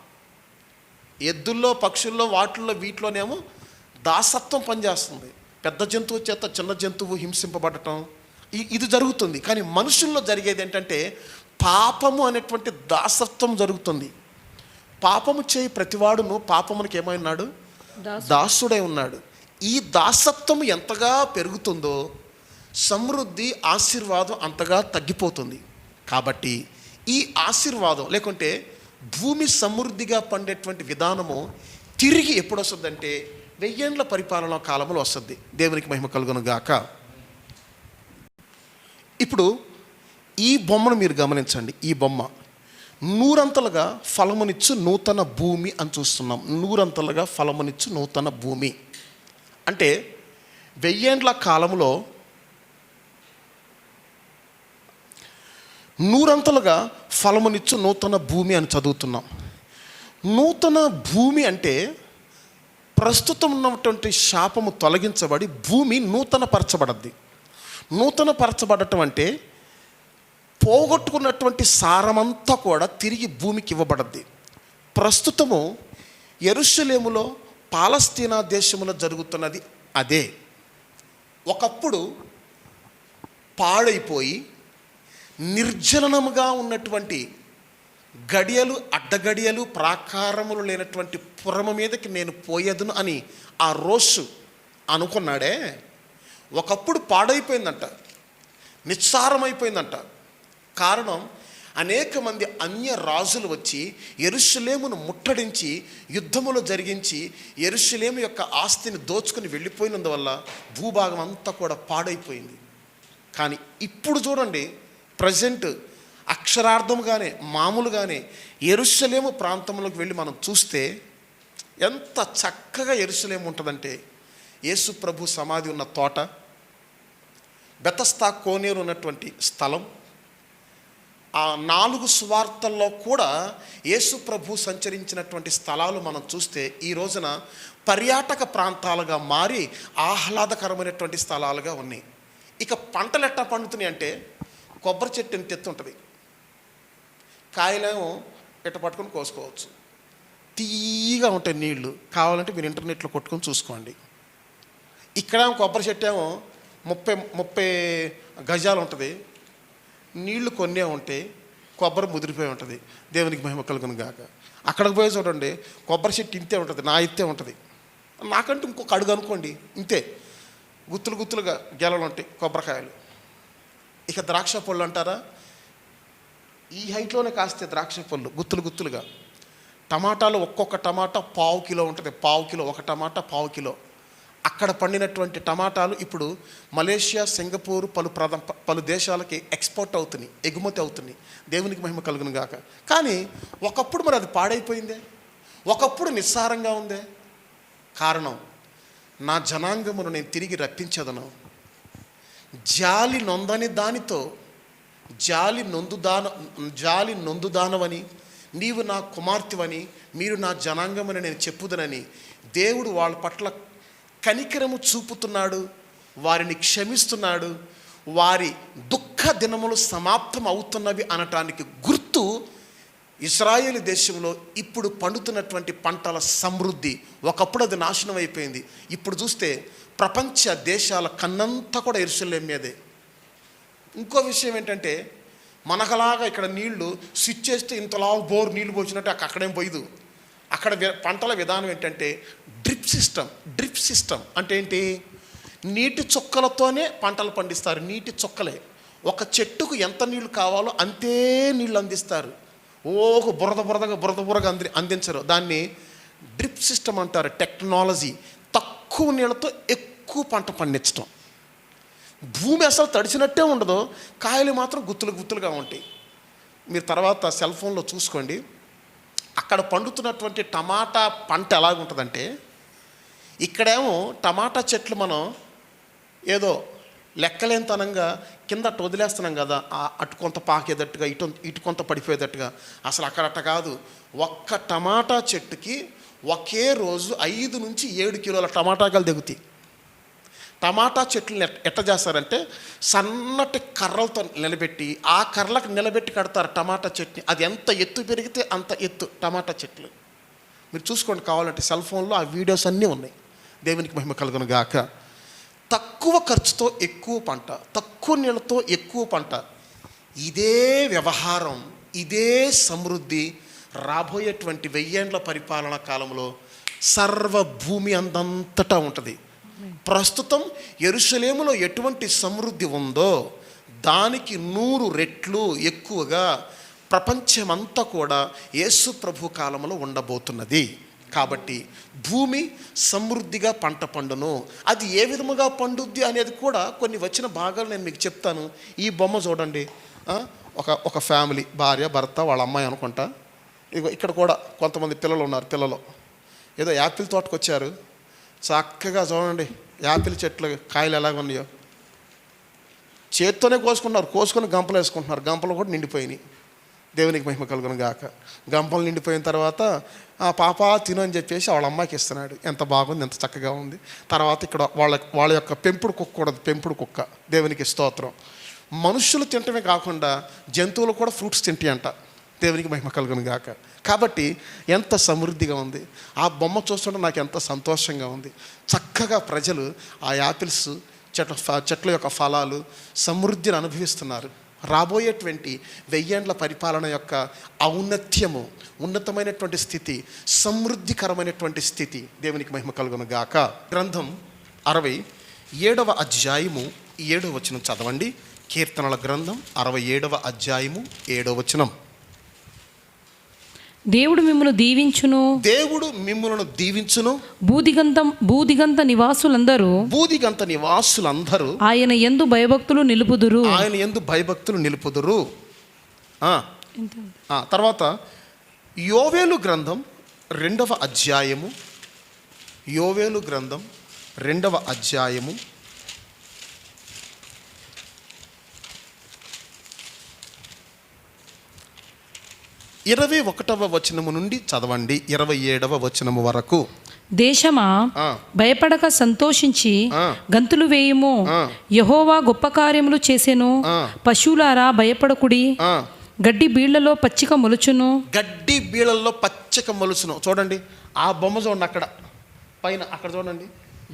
ఎద్దుల్లో, పక్షుల్లో, వాటిల్లో, వీటిలోనేమో దాసత్వం పనిచేస్తుంది. పెద్ద జంతువు చేత చిన్న జంతువు హింసింపబడటం ఇది జరుగుతుంది. కానీ మనుషుల్లో జరిగేది ఏంటంటే పాపము అనేటువంటి దాసత్వం జరుగుతుంది. పాపము చేయి ప్రతివాడును పాపమునికి ఏమై ఉన్నాడు? దాసుడై ఉన్నాడు. ఈ దాసత్వం ఎంతగా పెరుగుతుందో సమృద్ధి, ఆశీర్వాదం అంతగా తగ్గిపోతుంది. కాబట్టి ఈ ఆశీర్వాదం లేకుంటే భూమి సమృద్ధిగా పండేటువంటి విధానము తిరిగి ఎప్పుడు వస్తుందంటే 1000 ఏళ్ల పరిపాలన కాలంలో వస్తుంది. దేవునికి మహిమ కలుగును గాక. ఇప్పుడు ఈ బొమ్మను మీరు గమనించండి. ఈ బొమ్మ 100 అంతలుగా ఫలమునిచ్చు నూతన భూమి అని చూస్తున్నాం. 100 అంతలుగా ఫలమునిచ్చు నూతన భూమి అంటే 1000 ఏళ్ల కాలంలో 100 అంతలుగా ఫలమునిచ్చు నూతన భూమి అని చదువుతున్నాం. నూతన భూమి అంటే ప్రస్తుతం ఉన్నటువంటి శాపము తొలగించబడి భూమి నూతనపరచబడద్ది. నూతనపరచబడటం అంటే పోగొట్టుకున్నటువంటి సారమంతా కూడా తిరిగి భూమికి ఇవ్వబడద్ది. ప్రస్తుతము యెరూషలేములో, పాలస్తీనా దేశంలో జరుగుతున్నది అదే. ఒకప్పుడు పాడైపోయి నిర్జలనముగా ఉన్నటువంటి గడియలు, అడ్డగడియలు, ప్రాకారములు లేనటువంటి పురము మీదకి నేను పోయేదును అని ఆ రోషు అనుకున్నాడే, ఒకప్పుడు పాడైపోయిందంట, నిస్సారమైపోయిందంట. కారణం అనేక మంది అన్య రాజులు వచ్చి యెరూషలేమును ముట్టడించి యుద్ధములు జరిగించి యెరూషలేము యొక్క ఆస్తిని దోచుకుని వెళ్ళిపోయినందువల్ల భూభాగం అంతా కూడా పాడైపోయింది. కానీ ఇప్పుడు చూడండి, ప్రజెంట్ అక్షరార్థంగానే మామూలుగానే యెరూషలేము ప్రాంతంలోకి వెళ్ళి మనం చూస్తే ఎంత చక్కగా యెరూషలేము ఉంటుందంటే, యేసు ప్రభు సమాధి ఉన్న తోట, బెతస్తా కోనేరు ఉన్నటువంటి స్థలం, ఆ 4 సువార్తల్లో కూడా యేసు ప్రభు సంచరించినటువంటి స్థలాలు మనం చూస్తే ఈ రోజున పర్యాటక ప్రాంతాలుగా మారి ఆహ్లాదకరమైనటువంటి స్థలాలుగా ఉన్నాయి. ఇక పంటలు ఎట్టా పండుతున్నాయి అంటే, కొబ్బరి చెట్టు ఎంత ఎత్తు ఉంటుంది, కాయలేమో ఎట్ట పట్టుకొని కోసుకోవచ్చు, తీయగా ఉంటాయి నీళ్లు. కావాలంటే మీరు ఇంటర్నెట్లో కొట్టుకొని చూసుకోండి. ఇక్కడేమో కొబ్బరి చెట్టు ఏమో 30 గజాలు ఉంటుంది, నీళ్లు కొన్నే ఉంటాయి, కొబ్బరి ముదిరిపోయి ఉంటుంది. దేవునికి మహిమ కలుగును గాక. అక్కడికి పోయి చూడండి, కొబ్బరి చెట్టు ఇంతే ఉంటుంది, నా ఇంతే ఉంటుంది, నాకంటే ఇంకొక అడుగు అనుకోండి, ఇంతే గుత్తులు గుత్తులుగా గెలలు ఉంటాయి కొబ్బరికాయలు. ఇక ద్రాక్ష పళ్ళు అంటారా, ఈ హైట్లోనే కాస్తే ద్రాక్ష పళ్ళు గుత్తులు గుత్తులుగా. టమాటాలు ఒక్కొక్క టమాటా 1/4 కిలో ఉంటుంది, 1/4 కిలో ఒక టమాటా 1/4 కిలో. అక్కడ పండినటువంటి టమాటాలు ఇప్పుడు మలేషియా, సింగపూర్, పలు దేశాలకి ఎక్స్పోర్ట్ అవుతున్నాయి, ఎగుమతి అవుతున్నాయి. దేవునికి మహిమ కలుగును గాక. కానీ ఒకప్పుడు మరి అది పాడైపోయిందే, ఒకప్పుడు నిస్సారంగా ఉందే. కారణం, నా జనాంగమును నేను తిరిగి రప్పించదను, జాలి నొందని దానితో, జాలి నొందుదానవని, నీవు నా కుమార్తెవని, మీరు నా జనాంగమని నేను చెప్పుదనని దేవుడు వాళ్ళ పట్ల కనికరము చూపుతున్నాడు, వారిని క్షమిస్తున్నాడు. వారి దుఃఖ దినములు సమాప్తం అవుతున్నవి అనటానికి గుర్తు ఇశ్రాయేలు దేశంలో ఇప్పుడు పండుతున్నటువంటి పంటల సమృద్ధి. ఒకప్పుడు అది నాశనం అయిపోయింది, ఇప్పుడు చూస్తే ప్రపంచ దేశాల కన్నంతా కూడా యెరూషలేము మీదే. ఇంకో విషయం ఏంటంటే, మనకలాగా ఇక్కడ నీళ్లు స్విచ్ చేస్తే ఇంతలా బోర్ నీళ్లు పోసినట్టు అక్కడేం పోయదు. అక్కడ పంటల విధానం ఏంటంటే డ్రిప్ సిస్టమ్ అంటే ఏంటి, నీటి చుక్కలతోనే పంటలు పండిస్తారు. నీటి చుక్కలే, ఒక చెట్టుకు ఎంత నీళ్లు కావాలో అంతే నీళ్ళు అందిస్తారు. బురదగా అందించరు. దాన్ని డ్రిప్ సిస్టమ్ అంటారు. టెక్నాలజీ, తక్కువ నీళ్ళతో ఎక్కువ పంట పండించడం. భూమి అసలు తడిచినట్టే ఉండదు, కాయలు మాత్రం గుత్తులుగా ఉంటాయి. మీరు తర్వాత సెల్ ఫోన్లో చూసుకోండి, అక్కడ పండుతున్నటువంటి టమాటా పంట ఎలాగుంటుందంటే, ఇక్కడేమో టమాటా చెట్లు మనం ఏదో లెక్కలేనితనంగా కింద అట్టు వదిలేస్తున్నాం కదా, అటు కొంత పాకేటట్టుగా ఇటు కొంత పడిపోయేటట్టుగా. అసలు అక్కడ కాదు. ఒక్క టమాటా చెట్టుకి ఒకే రోజు 5 నుంచి 7 కిలోల టమాటాకాయలు దిగుతాయి. టమాటా చెట్లు ఎట్ట చేస్తారంటే సన్నటి కర్రలతో నిలబెట్టి, ఆ కర్రలకు నిలబెట్టి కడతారు టమాటా చెట్టుని. అది ఎంత ఎత్తు పెరిగితే అంత ఎత్తు టమాటా చెట్లు. మీరు చూసుకోండి, కావాలంటే సెల్ ఫోన్లో ఆ వీడియోస్ అన్నీ ఉన్నాయి. దేవునికి మహిమ కలుగును గాక. తక్కువ ఖర్చుతో ఎక్కువ పంట, తక్కువ నీళ్ళతో ఎక్కువ పంట. ఇదే వ్యవహారం, ఇదే సమృద్ధి రాబోయేటువంటి 1000 ఏండ్ల పరిపాలన కాలంలో సర్వ భూమి అందంతటా ఉంటుంది. ప్రస్తుతం యెరూషలేములో ఎటువంటి సమృద్ధి ఉందో దానికి 100 రెట్లు ఎక్కువగా ప్రపంచమంతా కూడా యేసు ప్రభు కాలంలో ఉండబోతున్నది. కాబట్టి భూమి సమృద్ధిగా పంట పండును. అది ఏ విధముగా పండుద్ది అనేది కూడా కొన్ని వచ్చిన భాగాలు నేను మీకు చెప్తాను. ఈ బొమ్మ చూడండి. ఒక ఫ్యామిలీ, భార్య భర్త వాళ్ళ అమ్మాయి అనుకుంటా. ఇక్కడ కూడా కొంతమంది పిల్లలు ఉన్నారు. పిల్లలు ఏదో యాపిల్ తోటకు వచ్చారు. చక్కగా చూడండి యాపిల్ చెట్లు కాయలు ఎలాగ ఉన్నాయో. చేత్తోనే కోసుకొని గంపలు వేసుకుంటున్నారు. గంపలు కూడా నిండిపోయినాయి. దేవునికి మహిమ కలుగును గాక. గంపలు నిండిపోయిన తర్వాత పాప తిను అని చెప్పేసి వాళ్ళ అమ్మాయికి ఇస్తున్నాడు. ఎంత బాగుంది, ఎంత చక్కగా ఉంది. తర్వాత ఇక్కడ వాళ్ళ యొక్క పెంపుడు కుక్క కూడా, పెంపుడు కుక్క. దేవునికి స్తోత్రం. మనుషులు తినటమే కాకుండా జంతువులు కూడా ఫ్రూట్స్ తింటాయి అంట. దేవునికి మహిమ కలుగును గాక. కాబట్టి ఎంత సమృద్ధిగా ఉంది. ఆ బొమ్మ చూస్తుంటే నాకు ఎంత సంతోషంగా ఉంది. చక్కగా ప్రజలు ఆ యాపిల్స్ చెట్ల యొక్క ఫలాలు సమృద్ధిని అనుభవిస్తున్నారు. రాబోయేటువంటి 1000 ఏండ్ల పరిపాలన యొక్క ఔన్నత్యము, ఉన్నతమైనటువంటి స్థితి, సమృద్ధికరమైనటువంటి స్థితి. దేవునికి మహిమ కలుగును గాక. గ్రంథం 67వ అధ్యాయము 7వ వచనం చదవండి. కీర్తనల గ్రంథం 67వ అధ్యాయము 7వ వచనం. దేవుడు మిమ్మును దీవించును, దేవుడు మిమ్ములను దీవించును. భూదిగంత నివాసులందరూ ఆయన యందు భయభక్తులు నిలుపుదురు. తర్వాత యోవేలు గ్రంథం 2వ అధ్యాయము, యోవేలు గ్రంథం 2వ అధ్యాయము 21వ వచనము నుండి చదవండి 27వ వచనము వరకు. దేశమా భయపడక సంతోషించి గంతులు వేయుము, యెహోవా గొప్ప కార్యములు చేసెను. పశువులారా భయపడకుడి, గడ్డి బీళ్లలో పచ్చిక మొలుచును. గడ్డి బీళ్లలో పచ్చిక మొలుచును. చూడండి ఆ బొమ్మ చూడండి, అక్కడ పైన అక్కడ చూడండి.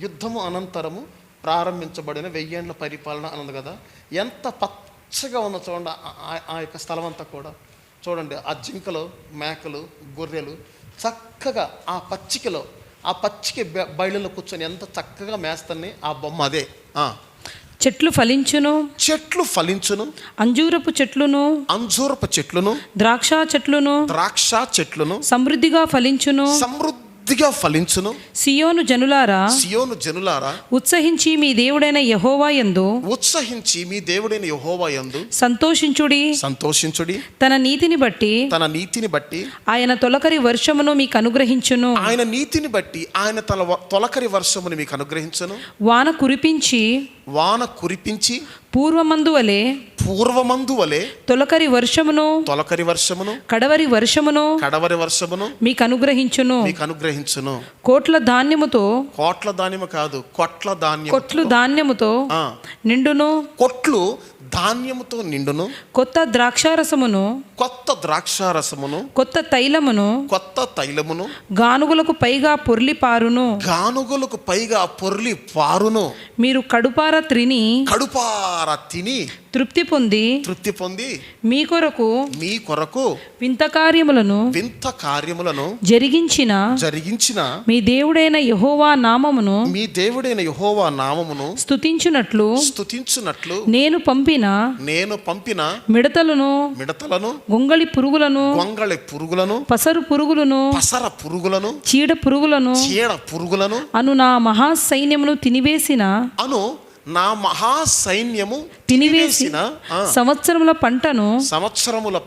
యుద్ధము అనంతరము ప్రారంభించబడిన 1000 ఏండ్ల పరిపాలన అన్నది కదా. ఎంత పచ్చగా ఉందో చూడండి ఆ యొక్క స్థలం అంతా కూడా. చూడండి ఆ జింకలు, మేకలు, గొర్రెలు చక్కగా ఆ పచ్చిక బయలులో కూర్చొని ఎంత చక్కగా మేస్తాన్ని. ఆ బొమ్మ అదే. చెట్లు ఫలించును, అంజూరపు చెట్లును, ద్రాక్ష చెట్లును సమృద్ధిగా ఫలించును. సియోను జనులారా ఉత్సహించి మీ దేవుడైన యెహోవా యందు సంతోషించుడి. తన నీతిని బట్టి ఆయన తొలకరి వర్షమును మీకు అనుగ్రహించును. వాన కురిపించి పూర్వమందు వలె తొలకరి వర్షమును కడవరి వర్షమును మీకు అనుగ్రహించును. కోట్ల ధాన్యము కాదు, కొట్లు ధాన్యముతో నిండును. ధాన్యముతో నిండును. కొత్త ద్రాక్షారసమును కొత్త తైలమును గానుగులకు పైగా పొర్లి పారును. మీరు కడుపార తిని తృప్తి పొంది మీ కొరకు వింత కార్యములను జరిగించిన మీ దేవుడైన యెహోవా నామమును స్తుతించునట్లు నేను పంపిన మిడతలను గొంగళి పురుగులను పసర పురుగులను చీడ పురుగులను అను నా మహాసైన్యమును తినివేసిన సంవత్సరముల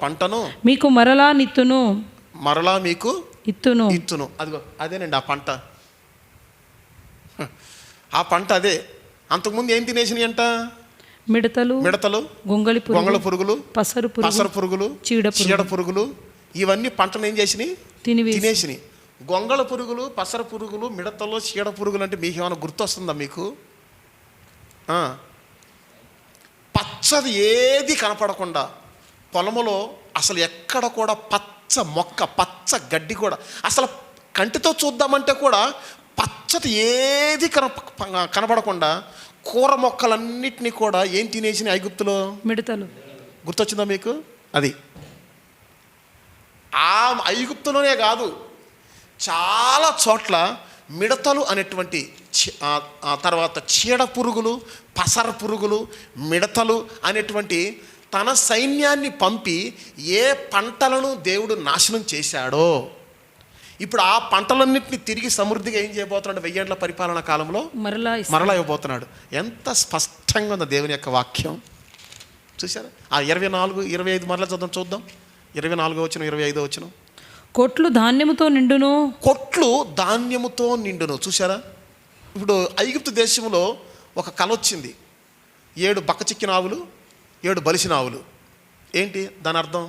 పంటను మీకు మరలా ఇత్తును. అదిగో అదేనండి ఆ పంట. అదే అంతకుముందు ఏం తినేసినాయి అంట? మిడతలు, గొంగళ పురుగులు, పసరు పురుగులు, చీడ పురుగులు, ఇవన్నీ పంటను ఏం చేసినాయి? తినేసినాయి. గొంగళ పురుగులు, పసర పురుగులు, మిడతలు, చీడ పురుగులు అంటే మీకు ఏమైనా గుర్తొస్తుందా మీకు? పచ్చది ఏది కనపడకుండా పొలములో అసలు ఎక్కడ కూడా పచ్చ మొక్క, పచ్చ గడ్డి కూడా అసలు కంటితో చూద్దామంటే కూడా పచ్చది ఏది కనపడకుండా కూర మొక్కలన్నిటినీ కూడా ఏం తినేసిన ఐగుప్తులో? మిడతలు. గుర్తొచ్చిందా మీకు? అది ఆ ఐగుప్తులోనే కాదు, చాలా చోట్ల మిడతలు అనేటువంటి, తర్వాత చీడ పురుగులు, పసర పురుగులు, మిడతలు అనేటువంటి తన సైన్యాన్ని పంపి ఏ పంటలను దేవుడు నాశనం చేశాడో ఇప్పుడు ఆ పంటలన్నింటినీ తిరిగి సమృద్ధిగా ఏం చేయబోతున్నాడు? 1000 ఏళ్ల పరిపాలన కాలంలో మరలా ఇవ్వబోతున్నాడు. ఎంత స్పష్టంగా ఉందో దేవుని యొక్క వాక్యం. చూసారా? ఆ 24, 25 మరలా చూద్దాం. 24వ వచనం, 25వ వచనం. కొట్లు ధాన్యముతో నిండును. కొట్లు ధాన్యముతో నిండును. చూసారా? ఇప్పుడు ఐగుప్తు దేశంలో ఒక కల వచ్చింది. 7 బక్కచిక్కిన ఆవులు, 7 బలిసిన ఆవులు. ఏంటి దాని అర్థం?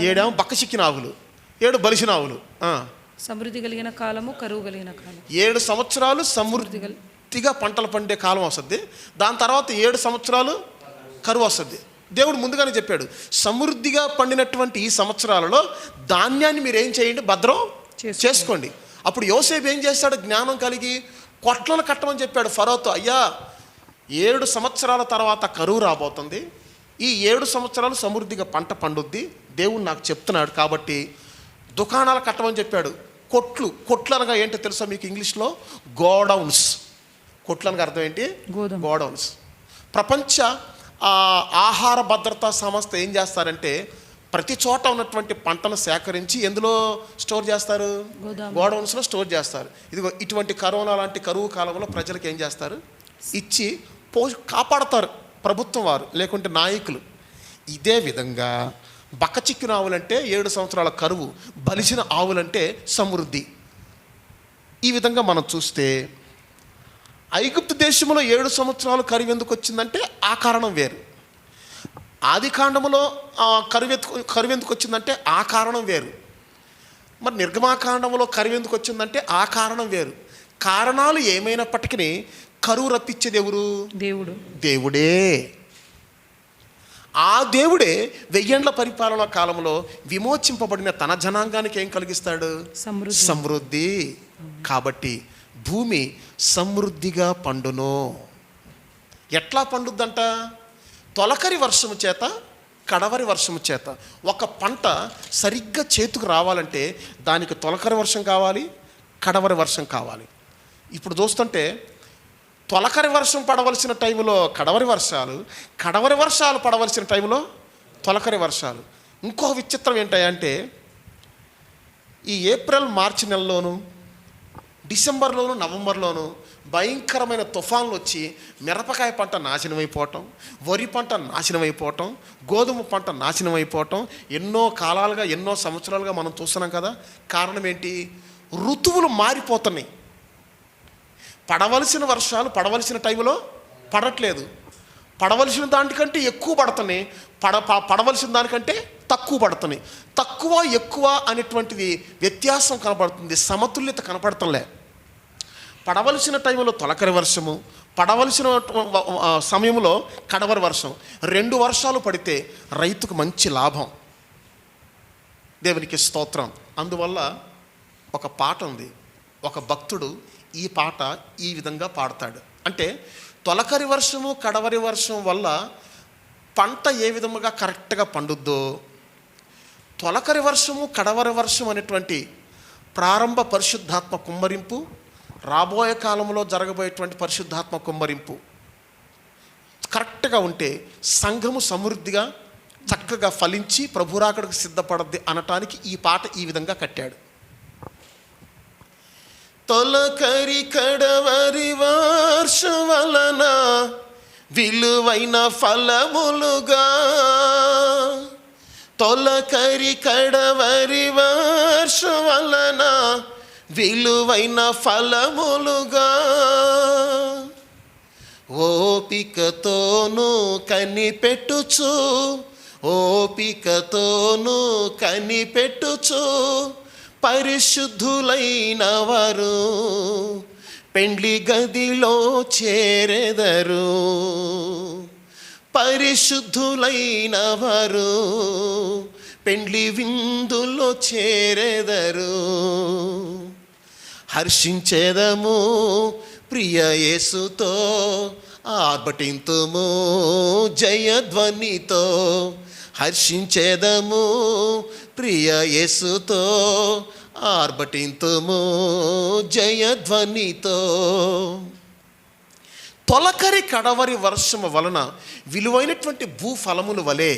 7 ఏమో బక్కచిక్కిన ఆవులు, 7 బలిసిన ఆవులు. సమృద్ధి కలిగిన కాలము, కరువు కలిగిన కాలం. 7 సంవత్సరాలు సమృద్ధిగా పంటలు పండే కాలం వస్తుంది. దాని తర్వాత 7 సంవత్సరాలు కరువు వస్తుంది. దేవుడు ముందుగానే చెప్పాడు, సమృద్ధిగా పండినటువంటి ఈ సంవత్సరాలలో ధాన్యాన్ని మీరు ఏం చేయండి? భద్రం చేసుకోండి. అప్పుడు యోసేపు ఏం చేస్తాడు? జ్ఞానం కలిగి కొట్లను కట్టమని చెప్పాడు ఫరోతో. అయ్యా, 7 సంవత్సరాల తర్వాత కరువు రాబోతుంది, ఈ 7 సంవత్సరాలు సమృద్ధిగా పంట పండుద్ది, దేవుడు నాకు చెప్తున్నాడు కాబట్టి దుకాణాలు కట్టమని చెప్పాడు. కొట్లు అనగా ఏంటో తెలుసా మీకు? ఇంగ్లీష్లో గోడౌన్స్. కొట్లు అనగా అర్థం ఏంటి? గోడౌన్స్. ప్రపంచ ఆహార భద్రతా సంస్థ ఏం చేస్తారంటే ప్రతి చోట ఉన్నటువంటి పంటను సేకరించి ఎందులో స్టోర్ చేస్తారు? గోడౌన్స్లో స్టోర్ చేస్తారు. ఇదిగో ఇటువంటి కరోనా లాంటి కరువు కాలంలో ప్రజలకు ఏం చేస్తారు? ఇచ్చి కాపాడతారు ప్రభుత్వం వారు, లేకుంటే నాయకులు. ఇదే విధంగా బక్కచిక్కిన ఆవులంటే 7 సంవత్సరాల కరువు, బలిసిన ఆవులంటే సమృద్ధి. ఈ విధంగా మనం చూస్తే ఐగుప్తు దేశంలో 7 సంవత్సరాలు కరువు ఎందుకు వచ్చిందంటే ఆ కారణం వేరు. ఆది కాండములో కరువు ఎందుకు వచ్చిందంటే ఆ కారణం వేరు. మరి నిర్గమాకాండంలో కరువు ఎందుకు వచ్చిందంటే ఆ కారణం వేరు. కారణాలు ఏమైనప్పటికీ కరువు రప్పించేది ఎవరు? దేవుడే. ఆ దేవుడే 1000 ఏళ్ల పరిపాలన కాలంలో విమోచింపబడిన తన జనాంగానికి ఏం కలిగిస్తాడు? సమృద్ధి. కాబట్టి భూమి సమృద్ధిగా పండును. ఎట్లా పండుద్దంట? తొలకరి వర్షము చేత, కడవరి వర్షము చేత. ఒక పంట సరిగ్గా చేతికి రావాలంటే దానికి తొలకరి వర్షం కావాలి, కడవరి వర్షం కావాలి. ఇప్పుడు చూస్తుంటే తొలకరి వర్షం పడవలసిన టైంలో కడవరి వర్షాలు, కడవరి వర్షాలు పడవలసిన టైంలో తొలకరి వర్షాలు. ఇంకో విచిత్రం ఏంటంటే ఈ ఏప్రిల్ మార్చి నెలలోను, డిసెంబర్లోను, నవంబర్లోను భయంకరమైన తుఫాన్లు వచ్చి మిరపకాయ పంట నాశనమైపోవటం, వరి పంట నాశనమైపోవటం, గోధుమ పంట నాశనమైపోవటం ఎన్నో కాలాలుగా, ఎన్నో సంవత్సరాలుగా మనం చూస్తున్నాం కదా. కారణం ఏంటి? ఋతువులు మారిపోతున్నాయి. పడవలసిన వర్షాలు పడవలసిన టైంలో పడట్లేదు, పడవలసిన దానికంటే ఎక్కువ పడుతున్నాయి, పడవలసిన దానికంటే తక్కువ పడుతున్నాయి. తక్కువ ఎక్కువ అనేటువంటిది వ్యత్యాసం కనపడుతుంది, సమతుల్యత కనపడటంలే. పడవలసిన టైంలో తొలకరి వర్షము, పడవలసిన సమయంలో కడవరి వర్షం, 2 వర్షాలు పడితే రైతుకు మంచి లాభం. దేవునికి స్తోత్రం. అందువల్ల ఒక పాట ఉంది, ఒక భక్తుడు ఈ పాట ఈ విధంగా పాడతాడు. అంటే తొలకరి వర్షము, కడవరి వర్షం వల్ల పంట ఏ విధముగా కరెక్ట్గా పండుద్దో, తొలకరి వర్షము, కడవరి వర్షం అనేటువంటి ప్రారంభ పరిశుద్ధాత్మ కుమ్మరింపు, రాబోయే కాలంలో జరగబోయేటువంటి పరిశుద్ధాత్మ కుమ్మరింపు కరెక్ట్గా ఉంటే సంఘము సమృద్ధిగా చక్కగా ఫలించి ప్రభురాకడకు సిద్ధపడద్ది అనటానికి ఈ పాట ఈ విధంగా కట్టాడు. తొలకరి కడవరి వర్షం వలన విలువైన ఫలములుగా, తొలకరి కడవరి వర్షం వలన విలువైన ఫలములుగా ఓపికతోను కనిపెట్టుచు, ఓపికతోను కనిపెట్టుచు పరిశుద్ధులైన వారు పెండ్లి గదిలో చేరెదరు. పరిశుద్ధులైన వారు పెండ్లి విందులో చేరెదరు. హర్షించేదము ప్రియ యేసుతో, ఆర్భటింతుము జయధ్వనితో. హర్షించేదము ప్రియ యేసుతో, ఆర్భటింతుము జయధ్వనితో. తొలకరి కడవరి వర్షము వలన విలువైనటువంటి భూఫలముల వలె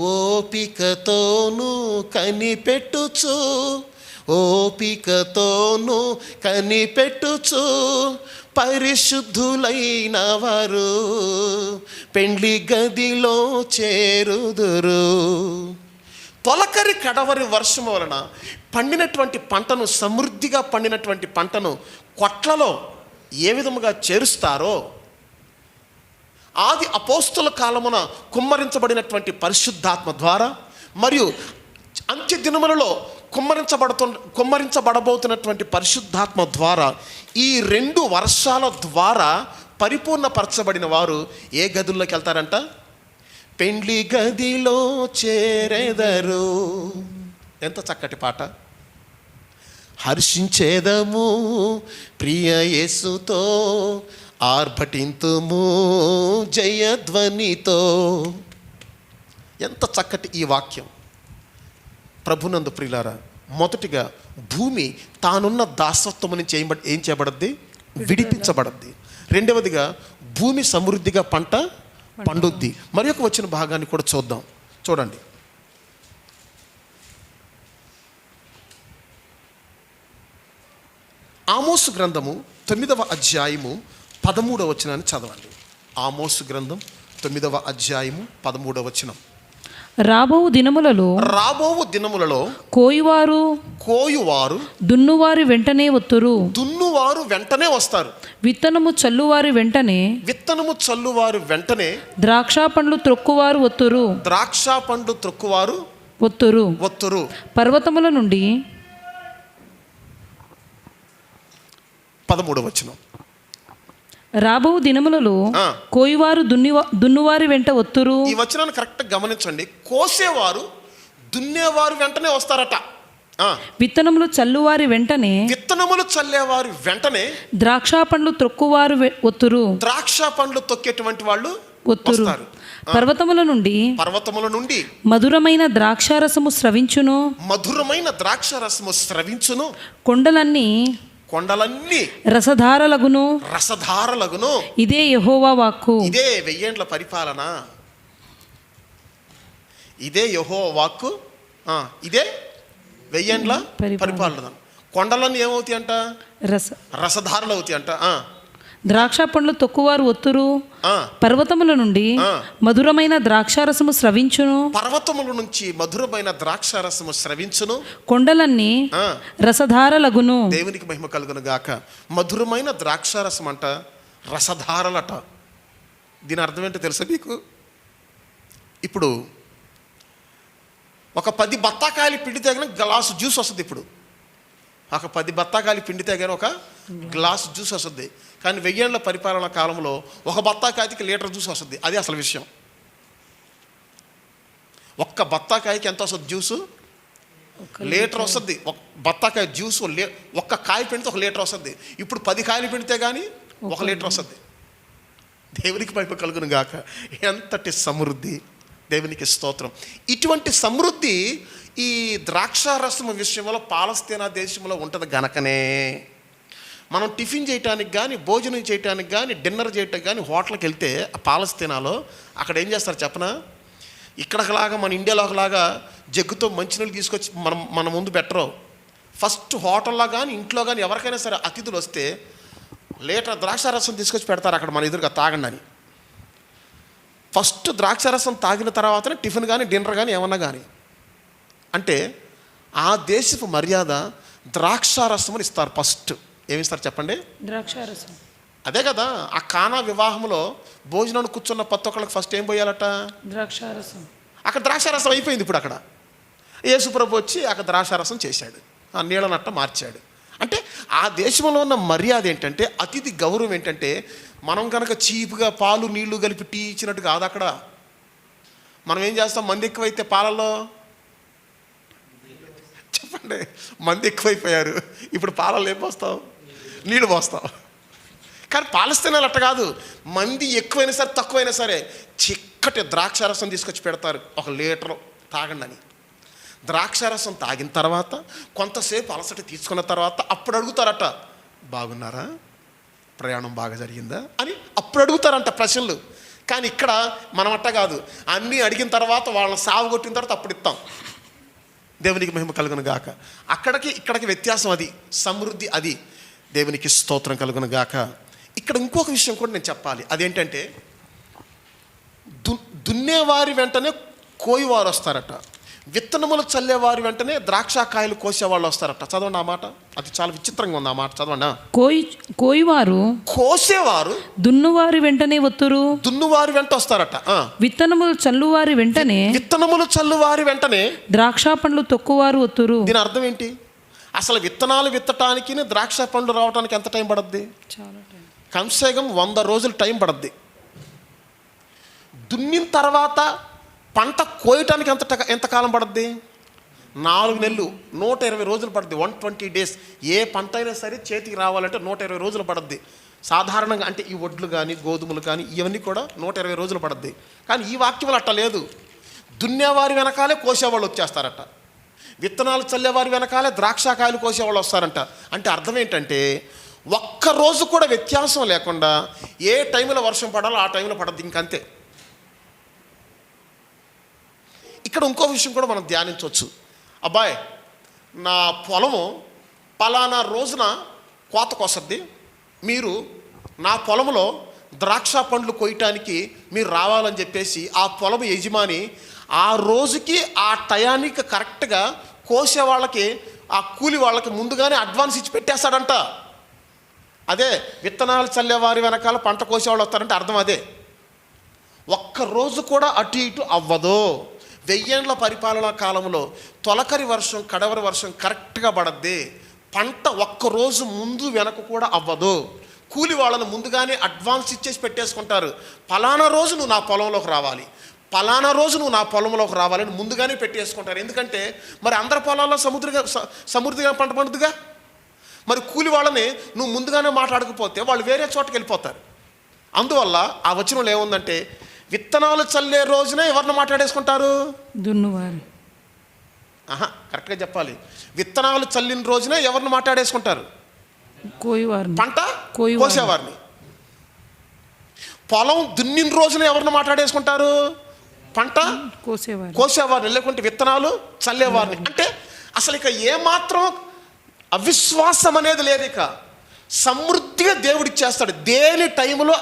ఓపికతోను కనిపెట్టుచు, ఓపికతోను కనిపెట్టుచు పరిశుద్ధులైన వారు పెండ్లి గదిలో చేరుదురు. తొలకరి కడవరి వర్షము వలన పండినటువంటి పంటను, సమృద్ధిగా పండినటువంటి పంటను కొట్లలో ఏ విధముగా చేరుస్తారో, ఆది అపోస్తుల కాలమున కుమ్మరించబడినటువంటి పరిశుద్ధాత్మ ద్వారా మరియు అంత్య దినములలో కుమ్మరించబడబోతున్నటువంటి పరిశుద్ధాత్మ ద్వారా ఈ 2 వర్షాల ద్వారా పరిపూర్ణపరచబడిన వారు ఏ గదుల్లోకి వెళ్తారంట? పెండ్లి గదిలో చేరెదరు. ఎంత చక్కటి పాట. హర్షించేదము ప్రియ యేసుతో, ఆర్భటింతుము జయధ్వనితో. ఎంత చక్కటి ఈ వాక్యం. ప్రభునందు ప్రియులారా, మొదటిగా భూమి తానున్న దాసత్వం నుంచి ఏం చేయబడద్ది? విడిపించబడద్ది. రెండవదిగా భూమి సమృద్ధిగా పంట పండుద్ది. మరి ఒక వచ్చిన భాగాన్ని కూడా చూద్దాం. చూడండి, ఆమోసు గ్రంథము 9వ అధ్యాయము 13వ వచనాన్ని చదవండి. ఆమోసు గ్రంథం 9వ అధ్యాయము 13వ వచనం. రాబోవు దినములలో కోయువారు దున్నువారి వెంటనే వస్తారు. విత్తనము చల్లువారి వెంటనే ద్రాక్ష పండ్లు త్రొక్కువారు ఒత్తురు. పర్వతముల నుండి 13వ వచనం. రాబో దినములలో కోయువారు దున్నువారి వెంట ఒత్తురు. ఈ వచనాన్ని కరెక్ట్ గమనించండి. కోసేవారు దున్నేవారు వెంటనే వస్తారట. విత్తనములు చల్లేవారి వెంటనే ద్రాక్ష పండ్లు త్రొక్కువారు ఒత్తురు. ద్రాక్ష పండ్లు తొక్కేటువంటి వాళ్ళు ఒత్తురు. పర్వతముల నుండి మధురమైన ద్రాక్షారసము స్రవించును. కొండలన్నీ రసధారలగును. ఇదే యెహోవా వాక్కు. ఇదే 1000 ఏండ్ల పరిపాలన. ఇదే యెహోవా వాక్కు. ఇదే 1000 ఏండ్ల పరిపాలన. కొండలన్నీ ఏమవుతాయి అంట? రసధారలు అవుతాయి అంట. ద్రాక్ష పండ్లు తొక్కువారు ఒత్తురు. పర్వతముల నుండి మధురమైన ద్రాక్షారసము స్రవించును. కొండలన్నీ రసధారలగును. దేవునికి మహిమ కలుగును గాక. మధురమైన ద్రాక్షారసం అంట, రసధారలట. దీని అర్థం ఏంటో తెలుసా మీకు? ఇప్పుడు ఒక 10 బత్తాకాయలు పిండి తగిన గ్లాసు జ్యూస్ వస్తుంది. ఇప్పుడు ఒక 10 బత్తాకాయలు పిండి తగిన ఒక గ్లాసు జ్యూస్ వస్తుంది. కానీ 1000 ఏండ్ల పరిపాలన కాలంలో ఒక బత్తాకాయకి లీటర్ జ్యూస్ వస్తుంది. అది అసలు విషయం. ఒక్క బత్తాకాయకి ఎంత వస్తుంది జ్యూసు? లీటర్ వస్తుంది. ఒక బత్తాకాయ జ్యూస్ ఒక్క కాయ పిండితే 1 లీటర్ వస్తుంది. ఇప్పుడు 10 కాయలు పిండితే కానీ 1 లీటర్ వస్తుంది. దేవునికి మహిమ కలుగును గాక. ఎంతటి సమృద్ధి! దేవునికి స్తోత్రం. ఇటువంటి సమృద్ధి ఈ ద్రాక్షారసము విషయంలో పాలస్తీనా దేశంలో ఉంటుంది గనకనే మనం టిఫిన్ చేయటానికి కానీ, భోజనం చేయటానికి కానీ, డిన్నర్ చేయటానికి కానీ హోటల్కి వెళ్తే పాలస్తీనాలో అక్కడ ఏం చేస్తారు చెప్పనా? ఇక్కడలాగా మన ఇండియాలోలాగా జగ్గుతో మంచినీళ్ళు తీసుకొచ్చి మన ముందు పెట్టరు. ఫస్ట్ హోటల్లో కానీ ఇంట్లో కానీ ఎవరికైనా సరే అతిథులు వస్తే లీటర్ ద్రాక్షారసం తీసుకొచ్చి పెడతారు అక్కడ మన ఎదురుగా తాగండి అని. ఫస్ట్ ద్రాక్షారసం తాగిన తర్వాతనే టిఫిన్ కానీ డిన్నర్ కానీ ఏమన్నా కానీ. అంటే ఆ దేశపు మర్యాద ద్రాక్షారసం అని ఇస్తారు. ఫస్ట్ ఏమిస్తారు చెప్పండి? ద్రాక్షారసం. అదే కదా, ఆ కానా వివాహంలో భోజనాన్ని కూర్చున్న ప్రతి ఒక్కళ్ళకి ఫస్ట్ ఏం పోయాలట? ద్రాక్షారసం. అక్కడ ద్రాక్షారసం అయిపోయింది. ఇప్పుడు అక్కడ యేసుప్రభు వచ్చి అక్కడ ద్రాక్షారసం చేశాడు, ఆ నీళ్ళనట్ట మార్చాడు. అంటే ఆ దేశంలో ఉన్న మర్యాద ఏంటంటే, అతిథి గౌరవం ఏంటంటే, మనం కనుక చీప్గా పాలు నీళ్లు కలిపి టీ ఇచ్చినట్టు కాదు. అక్కడ మనం ఏం చేస్తాం? మంది ఎక్కువైతే పాలల్లో, చెప్పండి, మంది ఎక్కువైపోయారు, ఇప్పుడు పాలల్లో ఏం పోస్తాం? నీళ్ళు పోస్తాం. కానీ పాలస్తీనాలు అట్ట కాదు. మంది ఎక్కువైనా సరే తక్కువైనా సరే చిక్కటి ద్రాక్షారసం తీసుకొచ్చి పెడతారు, 1 లీటరు తాగండి అని. ద్రాక్షారసం తాగిన తర్వాత కొంతసేపు అలసట తీసుకున్న తర్వాత అప్పుడు అడుగుతారట, బాగున్నారా, ప్రయాణం బాగా జరిగిందా అని అప్పుడు అడుగుతారంట ప్రశ్నలు. కానీ ఇక్కడ మనం అట్ట కాదు, అన్నీ అడిగిన తర్వాత వాళ్ళని సాగు కొట్టిన తర్వాత అప్పుడు ఇస్తాం. దేవునికి మహిమ కలుగును గాక. అక్కడికి ఇక్కడికి వ్యత్యాసం అది, సమృద్ధి అది. దేవునికి స్తోత్రం కలుగును గాక. ఇక్కడ ఇంకొక విషయం కూడా నేను చెప్పాలి. అదేంటంటే, దున్నేవారి వెంటనే కోయివారు వస్తారట, విత్తనములు చల్లేవారి వెంటనే ద్రాక్షకాయలు కోసేవాళ్ళు వస్తారట. చదవండి ఆ మాట, అది చాలా విచిత్రంగా ఉంది ఆ మాట, చదవండి. కోయివారు కోసేవారు దున్నువారి వెంటనే వత్తురు, దున్నువారి వెంట వస్తారట. విత్తనములు చల్లువారి వెంటనే, విత్తనములు చల్లువారి వెంటనే ద్రాక్ష పండ్లు తొక్కువారు వత్తురు. దీని అర్థం ఏంటి? అసలు విత్తనాలు విత్తటానికి ద్రాక్ష పండ్లు రావడానికి ఎంత టైం పడద్ది? కమ్సేకం 100 రోజులు టైం పడద్ది. దున్నిన తర్వాత పంట కోయటానికి ఎంతకాలం పడుద్ది? 4 నెలలు, 120 రోజులు పడుద్ది. 120 డేస్. ఏ పంట అయినా సరే చేతికి రావాలంటే 120 రోజులు పడుద్ది సాధారణంగా. అంటే ఈ వడ్లు కానీ గోధుమలు కానీ ఇవన్నీ కూడా 120 రోజులు పడుద్ది. కానీ ఈ వాక్యంలో అట్ట లేదు. దున్నేవారి వెనకాలే కోసేవాళ్ళు వచ్చేస్తారట, విత్తనాలు చల్లేవారి వెనకాలే ద్రాక్షకాయలు కోసేవాళ్ళు వస్తారంట. అంటే అర్థం ఏంటంటే, ఒక్కరోజు కూడా వ్యత్యాసం లేకుండా ఏ టైంలో వర్షం పడాలో ఆ టైంలో పడద్ది, ఇంకంతే. ఇక్కడ ఇంకో విషయం కూడా మనం ధ్యానించవచ్చు. అబ్బాయి, నా పొలము పలానా రోజున కోతకొస్తుంది, మీరు నా పొలంలో ద్రాక్ష పండ్లు కొయ్యటానికి మీరు రావాలని చెప్పేసి ఆ పొలం యజమాని ఆ రోజుకి ఆ టయానికి కరెక్ట్గా కోసే వాళ్ళకి, ఆ కూలి వాళ్ళకి ముందుగానే అడ్వాన్స్ ఇచ్చి పెట్టేస్తాడంట. అదే విత్తనాలు చల్లేవారి వెనకాల పంట కోసేవాళ్ళు వస్తారంటే అర్థం అదే. ఒక్కరోజు కూడా అటు ఇటు అవ్వదు. 1000 ఏళ్ల పరిపాలనా కాలంలో తొలకరి వర్షం కడవరి వర్షం కరెక్ట్గా పడద్ది. పంట ఒక్కరోజు ముందు వెనక కూడా అవ్వదు. కూలి వాళ్ళను ముందుగానే అడ్వాన్స్ ఇచ్చేసి పెట్టేసుకుంటారు. పలానా రోజు నువ్వు నా పొలంలోకి రావాలి, పలానా రోజు నువ్వు నా పొలంలోకి రావాలని ముందుగానే పెట్టేసుకుంటారు. ఎందుకంటే మరి అందరి పొలాల్లో సమృద్ధిగా పంట పండుద్దిగా. మరి కూలి వాళ్ళని నువ్వు ముందుగానే మాట్లాడకపోతే వాళ్ళు వేరే చోటకి వెళ్ళిపోతారు. అందువల్ల ఆ వచనంలో ఏముందంటే, విత్తనాలు చల్లే రోజునే ఎవరిని మాట్లాడేసుకుంటారు? దున్నువారు. కరెక్ట్గా చెప్పాలి. విత్తనాలు చల్లిన రోజునే ఎవరిని మాట్లాడేసుకుంటారు? కోయివారు. పంట కోసేవారిని. పొలం దున్నిన రోజున ఎవరిని మాట్లాడేసుకుంటారు? పంట కోసేవారిని, లేకుంటే విత్తనాలు చల్లేవారిని. అంటే అసలు ఇక ఏమాత్రం అవిశ్వాసం అనేది లేదు. ఇక సమృద్ధిగా దేవుడిచ్చేస్తాడు. దేని టైంలో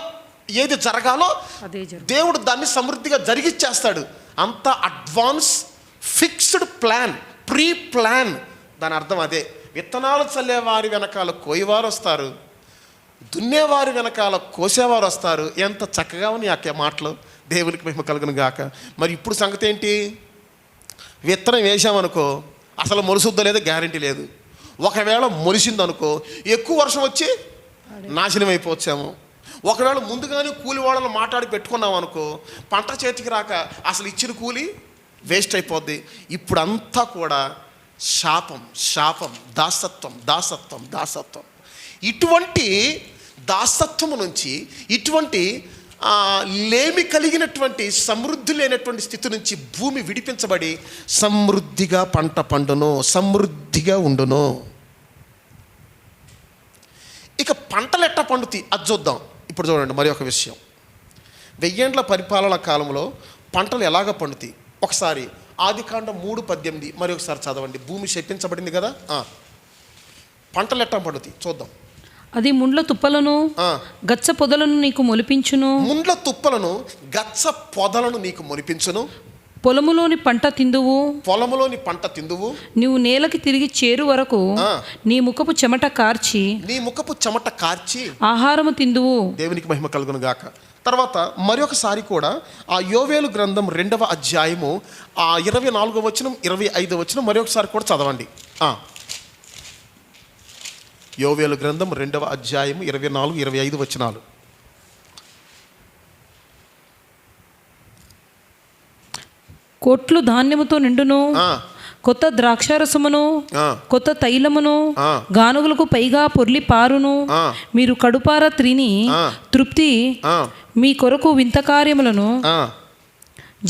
ఏది జరగాలో దేవుడు దాన్ని సమృద్ధిగా జరిగిచ్చేస్తాడు. అంత advance fixed plan, pre plan. దాని అర్థం అదే. విత్తనాలు చల్లేవారి వెనకాల కోయివారు వస్తారు, దున్నేవారి వెనకాల కోసేవారు వస్తారు. ఎంత చక్కగా ఉంది ఆ మాటలు. దేవునికి మహిమ కలుగును గాక. మరి ఇప్పుడు సంగతి ఏంటి? విత్తనం వేసామనుకో అసలు మొలుసుద్దో లేదో గ్యారంటీ లేదు. ఒకవేళ మొలిసిందనుకో ఎక్కువ వర్షం వచ్చి నాశనం అయిపోవచ్చేమో. ఒకవేళ ముందుగానే కూలి వాళ్ళని మాట్లాడి పెట్టుకున్నాం అనుకో, పంట చేతికి రాక అసలు ఇచ్చిన కూలి వేస్ట్ అయిపోద్ది. ఇప్పుడంతా కూడా శాపం, శాపం, దాసత్వం, దాసత్వం, దాసత్వం. ఇటువంటి దాసత్వము నుంచి, ఇటువంటి లేమి కలిగినటువంటి సమృద్ధి లేనటువంటి స్థితి నుంచి భూమి విడిపించబడి సమృద్ధిగా పంట పండును, సమృద్ధిగా ఉండును. ఇక పంటలు ఎట్టా పండుతాయి అది చూద్దాం. ఇప్పుడు చూడండి మరి ఒక విషయం. 1000 ఏళ్ల పరిపాలన కాలంలో పంటలు ఎలాగ పండుతాయి? ఒకసారి ఆదికాండం 3:18 మరి ఒకసారి చదవండి. భూమి శపించబడింది కదా, పంటలు ఎట్టా పండుతాయి చూద్దాం. అది ముండ్ల తుప్పలను గచ్చ పొదలను నీకు మొలిపించును. ముండ్ల తుప్పలను గచ్చ పొదలను నీకు మొలిపించును. పొలములోని పంట తిందువు, పొలములోని పంట తిందువు, నీవు నేలకి తిరిగి చేరు వరకు నీ ముఖపు చెమట కార్చి నీ ముఖపు చెమట కార్చి ఆహారము తిందువు. దేవునికి మహిమ కలుగును గాక. తర్వాత మరొకసారి కూడా ఆ యోవేలు గ్రంథం 2వ అధ్యాయము 24వ వచనం 25వ వచనం మరొకసారి కూడా చదవండి. యోవేలు గ్రంథం 2వ అధ్యాయము 24, 25 వచనాలు. కొట్లు ధాన్యముతో నిండును, కొత్త ద్రాక్షారసమును, కొత్త తైలమును, గానుగులకు పైగా పొర్లి పారును. మీరు కడుపార త్రిని తృప్తి మీ కొరకు వింత కార్యములను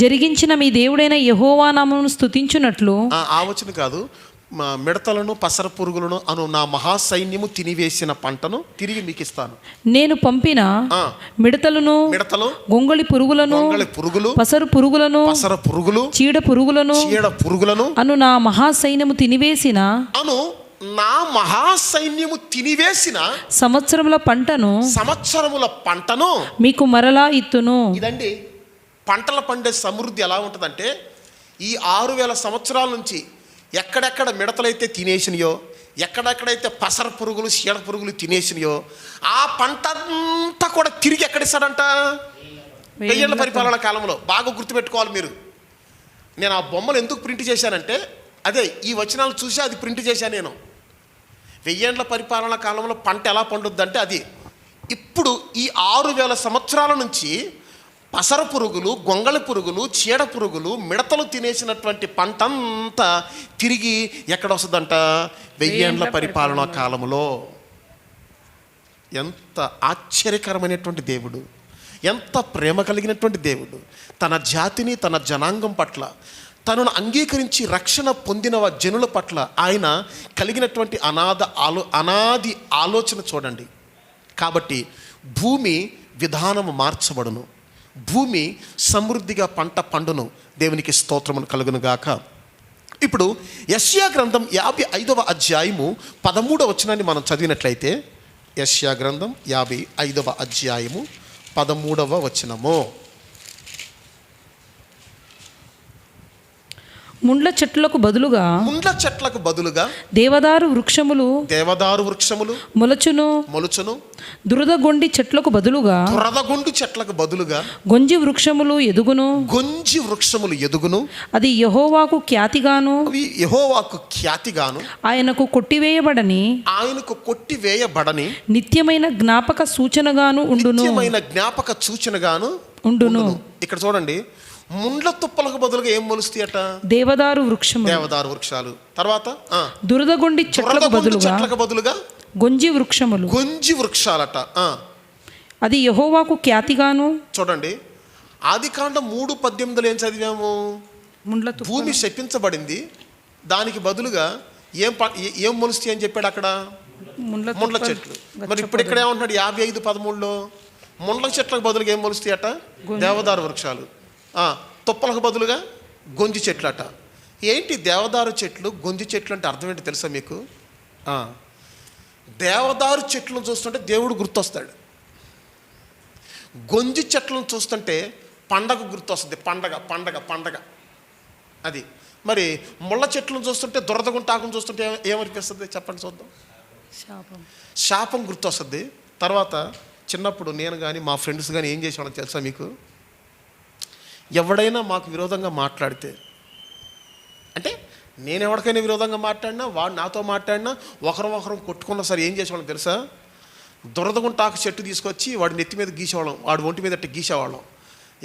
జరిగించిన మీ దేవుడైన యెహోవా నామమును స్తుతించునట్లు. ఆవచన కాదు, మిడతలను పసర పురుగులను అను నా మహాసైన్యము తినివేసిన పంటను తిరిగి మీకు ఇస్తాను. నేను పంపిన మిడతలు, గొంగళి పురుగులు, పసర పురుగులు, చీడ పురుగులను అను నా మహాసైన్యము తినివేసిన సంవత్సరముల పంటను మీకు మరలా ఇత్తును. ఇదండి పంటలు పండే సమృద్ధి ఎలా ఉంటుందంటే, ఈ 6000 సంవత్సరాల నుంచి ఎక్కడెక్కడ మిడతలైతే తినేసినాయో, ఎక్కడెక్కడైతే పసర పురుగులు చీడ పురుగులు తినేసినాయో ఆ పంట అంతా కూడా తిరిగి ఎక్కడిస్తాడంట? 1000 ఏళ్ల పరిపాలన కాలంలో. బాగా గుర్తుపెట్టుకోవాలి మీరు. నేను ఆ బొమ్మలు ఎందుకు ప్రింట్ చేశానంటే, అదే ఈ వచనాలు చూసి అది ప్రింట్ చేశాను నేను. 1000 ఏళ్ల పరిపాలన కాలంలో పంట ఎలా పండుద్దంటే అది. ఇప్పుడు ఈ 6000 సంవత్సరాల నుంచి పసర పురుగులు, గొంగళి పురుగులు, చీడ పురుగులు, మిడతలు తినేసినటువంటి పంట అంతా తిరిగి ఎక్కడ వస్తుందంట? 1000 ఏళ్ల పరిపాలనా కాలంలో. ఎంత ఆశ్చర్యకరమైనటువంటి దేవుడు, ఎంత ప్రేమ కలిగినటువంటి దేవుడు. తన జాతిని, తన జనాంగం పట్ల, తనను అంగీకరించి రక్షణ పొందిన జనుల పట్ల ఆయన కలిగినటువంటి అనాది ఆలోచన చూడండి. కాబట్టి భూమి విధానము మార్చబడును, భూమి సమృద్ధిగా పంట పండును. దేవునికి స్తోత్రమును కలుగును గాక. ఇప్పుడు యెషయా గ్రంథం 55వ అధ్యాయము 13వ వచనాన్ని మనం చదివినట్లయితే, యెషయా గ్రంథం 55వ అధ్యాయము 13వ వచనము. ముండ్ల చెట్లకు బదులుగా దేవదారు వృక్షములు మొలచును. దురదగొండి చెట్లకు బదులుగా గొంజి వృక్షములు ఎదుగును. అది యెహోవాకు ఖ్యాతిగాను ఆయనకు కొట్టివేయబడని నిత్యమైన జ్ఞాపక సూచనగాను ఉండును. ఇక్కడ చూడండి, ముండ్ల తుప్పలకు బదులుగా ఏం మొలుస్తాయట? దేవదారు వృక్షాలు. తర్వాత దురదగొండి చెట్లకు బదులుగా గొంజి వృక్షాలట. అది యెహోవాకు ఖ్యాతిగాను. చూడండి, ఆదికాండం 3:18 ఏం చదివాము? భూమి శపించబడింది, దానికి బదులుగా ఏం మొలుస్తాయి అని చెప్పాడు అక్కడ? ముండ్ల చెట్లు. మరి ఇప్పుడు ఇక్కడ ఏమంటున్నాడు 55:13లో? ముండ్ల చెట్లకు బదులుగా ఏం మొలుస్తాయట? దేవదారు వృక్షాలు. తుప్పలకు బదులుగా గొంజి చెట్లట. ఏంటి దేవదారు చెట్లు, గొంజి చెట్లు అంటే అర్థం ఏంటి తెలుసా మీకు? దేవదారు చెట్లను చూస్తుంటే దేవుడు గుర్తొస్తాడు, గొంజి చెట్లను చూస్తుంటే పండగ గుర్తొస్తుంది. పండగ అది. మరి ముళ్ళ చెట్లను చూస్తుంటే, దురదగుంటాకును చూస్తుంటే ఏమనిపిస్తుంది చెప్పండి చూద్దాం? శాపం గుర్తొస్తుంది. తర్వాత చిన్నప్పుడు నేను కానీ మా ఫ్రెండ్స్ కానీ ఏం చేసేవాళ్ళం తెలుసా మీకు? ఎవడైనా మాకు విరోధంగా మాట్లాడితే, అంటే నేను ఎవరికైనా విరోధంగా మాట్లాడినా, వాడు నాతో మాట్లాడినా, ఒకరం కొట్టుకున్నా సరే ఏం చేసేవాళ్ళం తెలుసా? దురదగుంటాకు చెట్టు తీసుకొచ్చి వాడి నెత్తి మీద గీసేవాళ్ళం, వాడి ఒంటి మీద అట్టు గీసేవాళ్ళం.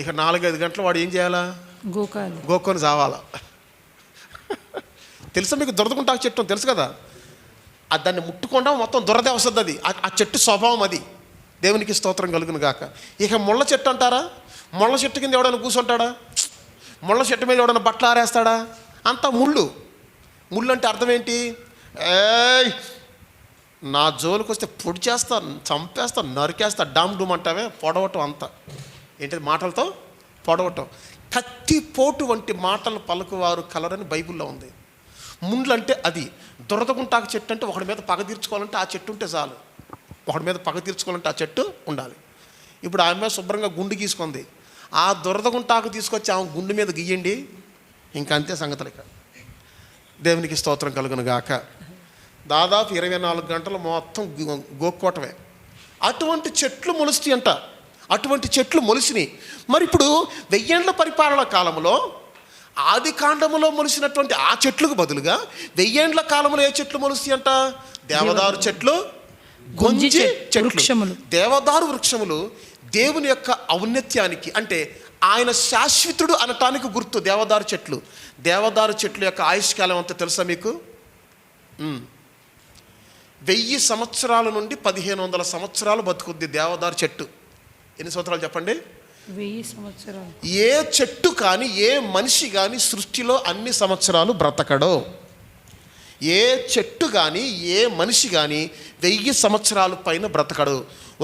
ఇక 4-5 గంటలు వాడు ఏం చేయాలా? గోక్కొని చావాలా. తెలుసా మీకు దురదగుంటాకు చెట్టు తెలుసు కదా? దాన్ని ముట్టుకుండా మొత్తం దురదే వస్తుంది. అది ఆ చెట్టు స్వభావం అది. దేవునికి స్తోత్రం కలుగును గాక. ఇక ముళ్ళ చెట్టు అంటారా? ముళ్ళ చెట్టు కింద ఎవడైనా కూర్చుంటాడా? ముళ్ళ చెట్టు మీద ఎవడైనా బట్టలు ఆరేస్తాడా? అంతా ముళ్ళు అంటే అర్థం ఏంటి? నా జోలికి వస్తే పొడి చేస్తా, చంపేస్తా, నరికేస్తా, డామ్ డూమ్ అంటావే, పొడవటం అంతా ఏంటి? మాటలతో పొడవటం. కత్తిపోటు వంటి మాటలు పలుకువారు కలరని బైబిల్లో ఉంది. ముండ్లు అంటే అది. దురదగుంటాకు చెట్టు అంటే ఒకడి మీద పగ తీర్చుకోవాలంటే ఆ చెట్టు ఉంటే చాలు. ఒకడి మీద పగ తీర్చుకోవాలంటే ఆ చెట్టు ఉండాలి. ఇప్పుడు ఆమె శుభ్రంగా గుండు గీసుకుంది, ఆ దురదగుంటాకు తీసుకొచ్చి ఆమె గుండె మీద గీయండి, ఇంకంతే సంగతులు. ఇక దేవునికి స్తోత్రం కలుగును గాక. దాదాపు 24 గంటలు మొత్తం గోక్కోవటమే. అటువంటి చెట్లు మొలుస్తాయి అంట, అటువంటి చెట్లు మొలిసినాయి. మరి ఇప్పుడు 1000 ఏళ్ల పరిపాలన కాలంలో ఆది కాండములో మొలిసినటువంటి ఆ చెట్లకు బదులుగా 1000 ఏళ్ల కాలంలో ఏ చెట్లు మొలుస్తాయి అంట? దేవదారు చెట్లు, గొంజి చెట్లు. దేవదారు వృక్షములు దేవుని యొక్క ఔన్నత్యానికి, అంటే ఆయన శాశ్వతుడు అనటానికి గుర్తు దేవదారు చెట్లు. దేవదారు చెట్లు యొక్క ఆయుష్కాలం అంతా తెలుసా మీకు? 1000 సంవత్సరాల నుండి 1500 సంవత్సరాలు బతుకుద్ది దేవదారు చెట్టు. ఎన్ని సంవత్సరాలు చెప్పండి? 1000 సంవత్సరాలు. ఏ చెట్టు కానీ ఏ మనిషి కానీ సృష్టిలో అన్ని సంవత్సరాలు బ్రతకడు. ఏ చెట్టు కానీ ఏ మనిషి కానీ 1000 సంవత్సరాల పైన బ్రతకడు.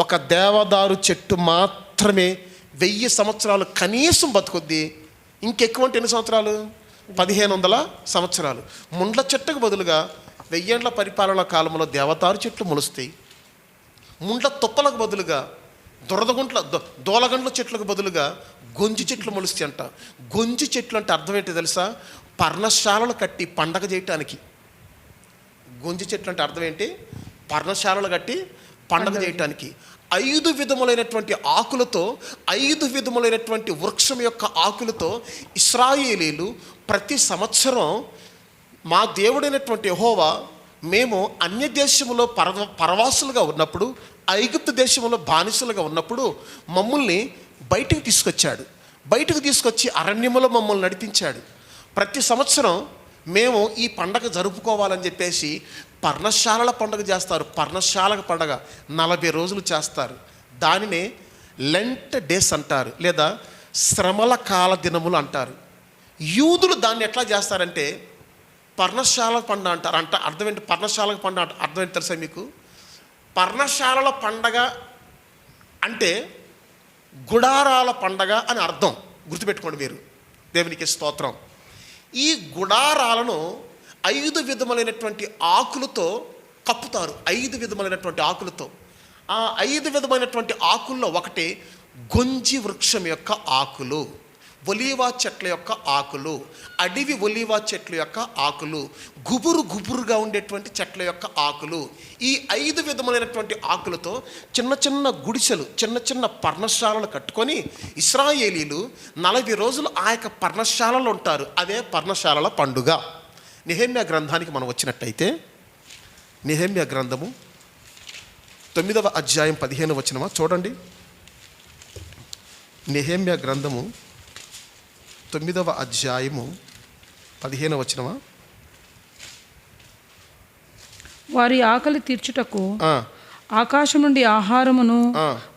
ఒక దేవదారు చెట్టు మాత్రమే 1000 సంవత్సరాలు కనీసం బతుకుద్ది. ఇంకెక్కువ అంటే ఎన్ని సంవత్సరాలు? 1500 సంవత్సరాలు. ముండ్ల చెట్టుకు బదులుగా 1000 ఏళ్ల పరిపాలన కాలంలో దేవదారు చెట్లు మొలుస్తాయి. ముండ్ల తుప్పలకు బదులుగా దోలగండ్ల చెట్లకు బదులుగా గొంజి చెట్లు మొలుస్తాయి అంట. గొంజి చెట్లు అంటే అర్థం ఏంటి తెలుసా? పర్ణశాలలు కట్టి పండగ చేయటానికి. గొంజి చెట్లు అంటే అర్థం ఏంటి? పర్ణశాలలు కట్టి పండగ చేయటానికి. 5 విధములైనటువంటి ఆకులతో, 5 విధములైనటువంటి వృక్షం యొక్క ఆకులతో ఇశ్రాయేలీలు ప్రతి సంవత్సరం మా దేవుడైనటువంటి యెహోవా, మేము అన్య దేశంలో పరవాసులుగా ఉన్నప్పుడు, ఐగుప్తు దేశంలో బానిసలుగా ఉన్నప్పుడు మమ్మల్ని బయటకు తీసుకొచ్చాడు. బయటకు తీసుకొచ్చి అరణ్యములో మమ్మల్ని నడిపించాడు. ప్రతి సంవత్సరం మేము ఈ పండగ జరుపుకోవాలని చెప్పేసి పర్ణశాలల పండుగ చేస్తారు. పర్ణశాల పండగ 40 రోజులు చేస్తారు. దానినే లెంట్ డేస్ అంటారు, లేదా శ్రమల కాల దినములు అంటారు. యూదులు దాన్ని ఎట్లా చేస్తారంటే పర్ణశాల పండుగ అంటారు. అర్థం ఏంటి? పర్ణశాల పండుగ అర్థం ఏంటి తెలుసా మీకు? పర్ణశాలల పండగ అంటే గుడారాల పండగ అని అర్థం. గుర్తుపెట్టుకోండి మీరు. దేవునికి స్తోత్రం. ఈ గుడారాలను 5 విధములైనటువంటి ఆకులతో కప్పుతారు. 5 విధములైనటువంటి ఆకులతో. ఆ 5 విధమైనటువంటి ఆకుల్లో ఒకటి గొంజి వృక్షం యొక్క ఆకులు, ఒలీవా చెట్ల యొక్క ఆకులు, అడవి ఒలీవా చెట్ల యొక్క ఆకులు, గుబురుగా ఉండేటువంటి చెట్ల యొక్క ఆకులు. ఈ 5 విధములైనటువంటి ఆకులతో చిన్న చిన్న గుడిసెలు, చిన్న చిన్న పర్ణశాలలు కట్టుకొని ఇశ్రాయేలీలు 40 రోజులు ఆ యొక్క పర్ణశాలలో ఉంటారు. అదే పర్ణశాలల పండుగ. నెహెమ్యా గ్రంథానికి మనం వచ్చినట్టయితే, నెహెమ్యా గ్రంథము 9వ అధ్యాయం 15వ వచనమా చూడండి. నెహెమ్యా గ్రంథము 9వ అధ్యాయము 15వ వచనమా? వారి ఆకలి తీర్చుటకు ఆకాశం నుండి ఆహారమును,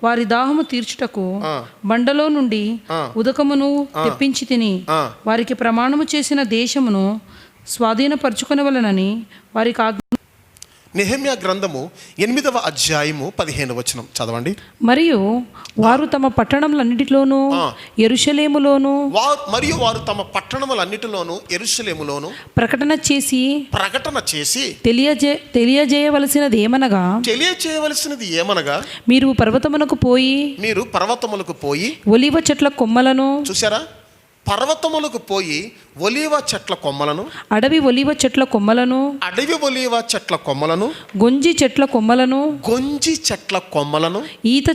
వారి దాహము తీర్చుటకు బండలో నుండి ఉదకమును తెప్పించి తిని, వారికి ప్రమాణము చేసిన దేశమును స్వాధీనపరచుకొనవలెనని వారికి ఆజ్ఞ. నెహెమ్యా గ్రంథము 8వ అధ్యాయము 15వ వచనం చదవండి. మరియు వారు తమ పట్టణములన్నిటిలోనూ యెరూషలేములోను వారు తమ పట్టణములన్నిటిలోను యెరూషలేములోను ప్రకటన చేసి తెలియజేయవలసినది ఏమనగా మీరు పర్వతమునకు పోయి ఒలీవ చెట్ల కొమ్మలను చూసారా? పర్వతములకు పోయి ఒలీవ చెట్ల కొమ్మలను, అడవి ఒలీవ చెట్ల కొమ్మలను, గొంజి చెట్ల కొమ్మలను, ఈత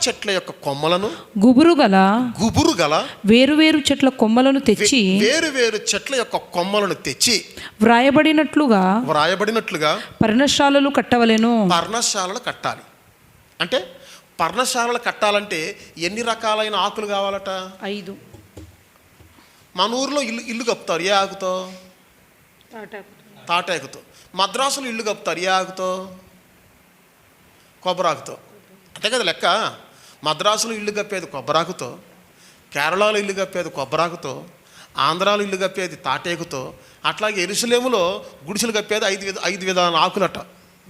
చెట్ల యొక్క కొమ్మలను, గుబురు గల వేరు చెట్ల కొమ్మలను తెచ్చి, చెట్ల యొక్క కొమ్మలను తెచ్చి వ్రాయబడినట్లుగా పర్ణశాలలు కట్టవలెను. పర్ణశాలలు కట్టాలి. అంటే పర్ణశాలలు కట్టాలంటే ఎన్ని రకాలైన ఆకులు కావాలట? 5. మన ఊర్లో ఇల్లు కప్పుతారు ఏ ఆకుతో? తాటాకుతో. మద్రాసులో ఇల్లు కప్పుతారు ఏ ఆకుతో? కొబ్బరాకుతో. అంతే కదా లెక్క. మద్రాసులో ఇల్లు కప్పేది కొబ్బరాకుతో, కేరళలో ఇల్లు కప్పేది కొబ్బరాకుతో, ఆంధ్రాలో ఇల్లు కప్పేది తాటేకుతో, అట్లాగే యెరూషలేములో గుడిసెలు కప్పేది 5 విధాల ఆకులట.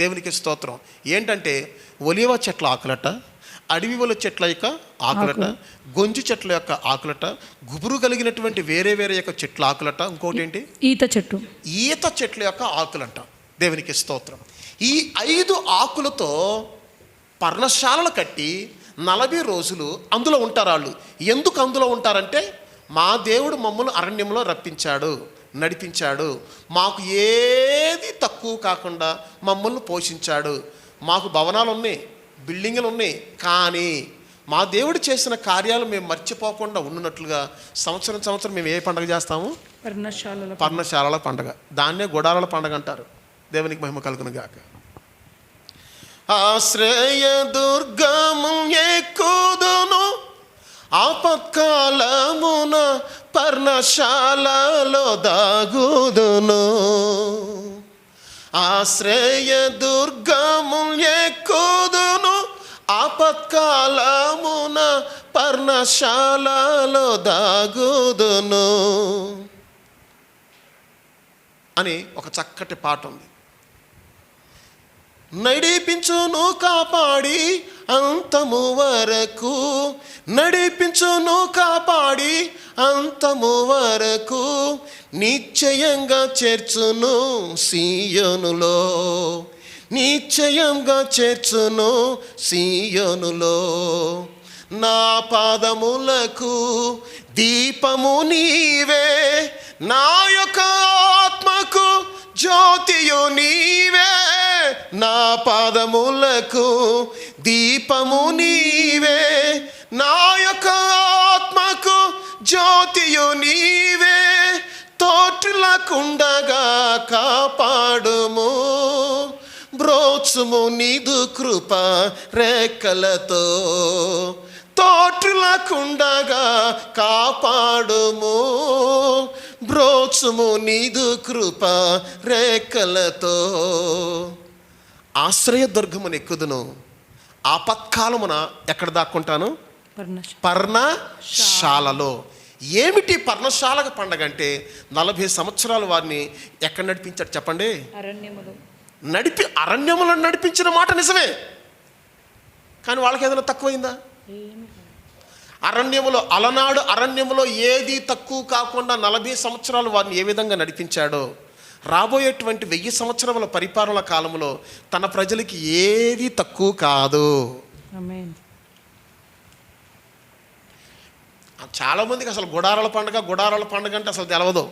దేవునికి స్తోత్రం. ఏంటంటే ఒలీవ చెట్ల ఆకులట, అడవి ఒలి చెట్ల యొక్క ఆకులట, గొంజి చెట్ల యొక్క ఆకులట, గుబురు కలిగినటువంటి వేరే యొక్క చెట్ల ఆకులట, ఇంకోటి ఏంటి? ఈత చెట్ల యొక్క ఆకులంట. దేవునికి స్తోత్రం. ఈ 5 ఆకులతో పర్ణశాలలు కట్టి 40 రోజులు అందులో ఉంటారు వాళ్ళు. ఎందుకు అందులో ఉంటారంటే మా దేవుడు మమ్మల్ని అరణ్యంలో రప్పించాడు, నడిపించాడు, మాకు ఏది తక్కువ కాకుండా మమ్మల్ని పోషించాడు. మాకు భవనాలు ఉన్నాయి, బిల్డింగులు ఉన్నాయి, కానీ మా దేవుడు చేసిన కార్యాలు మేము మర్చిపోకుండా ఉన్నట్లుగా సంవత్సరం మేము ఏ పండుగ చేస్తాము? పర్ణశాలల పండుగ. దాన్నే గుడారాల పండుగ అంటారు. దేవునికి మహిమ కలుగును గాక. ఆశ్రయ దుర్గము ఎక్కుదును, ఆపత్కాలమున పర్ణశాలలో దాగుదును. ఆశ్రయ దుర్గము ఎక్కుదును, ఆపత్కాలమున పర్ణశాలలో దాగుదును అని ఒక చక్కటి పాట ఉంది. నడిపించును కాపాడి అంతము వరకు, నడిపించును కాపాడి అంతము వరకు, నిశ్చయంగా చేర్చును సీయోనులో, నిశ్చయంగా చేర్చును సీయోనులో. నా పాదములకు దీపము నీవే, నా యొక్క ఆత్మకు జ్యోతియు నీవే. నా పాదములకు దీపము నీవే, నా యొక్క ఆత్మకు జ్యోతియు నీవే. తోటలకుండగా కాపాడుము, బ్రోచుము నీదు కృప రెక్కలతో. తోటలకుండగా కాపాడుము, బ్రోచుము నీదు కృప రెక్కలతో. ఆశ్రయ దుర్గమును ఎక్కుదును, ఆపత్కాలమున ఎక్కడ దాక్కుంటాను? పర్ణశాలలో. ఏమిటి పర్ణశాల పండగ అంటే 40 సంవత్సరాలు వారిని ఎక్కడ నడిపించాడు చెప్పండి? అరణ్యములో నడిపించిన మాట నిజమే, కానీ వాళ్ళకి ఏదైనా తక్కువైందా? అరణ్యములో, అలనాడు అరణ్యములో ఏది తక్కువ కాకుండా 40 సంవత్సరాలు వారిని ఏ విధంగా నడిపించాడో, రాబోయేటువంటి 1000 సంవత్సరముల పరిపాలన కాలంలో తన ప్రజలకి ఏది తక్కువ కాదు. చాలామందికి అసలు గుడారాల పండుగ అంటే అసలు తెలవదు.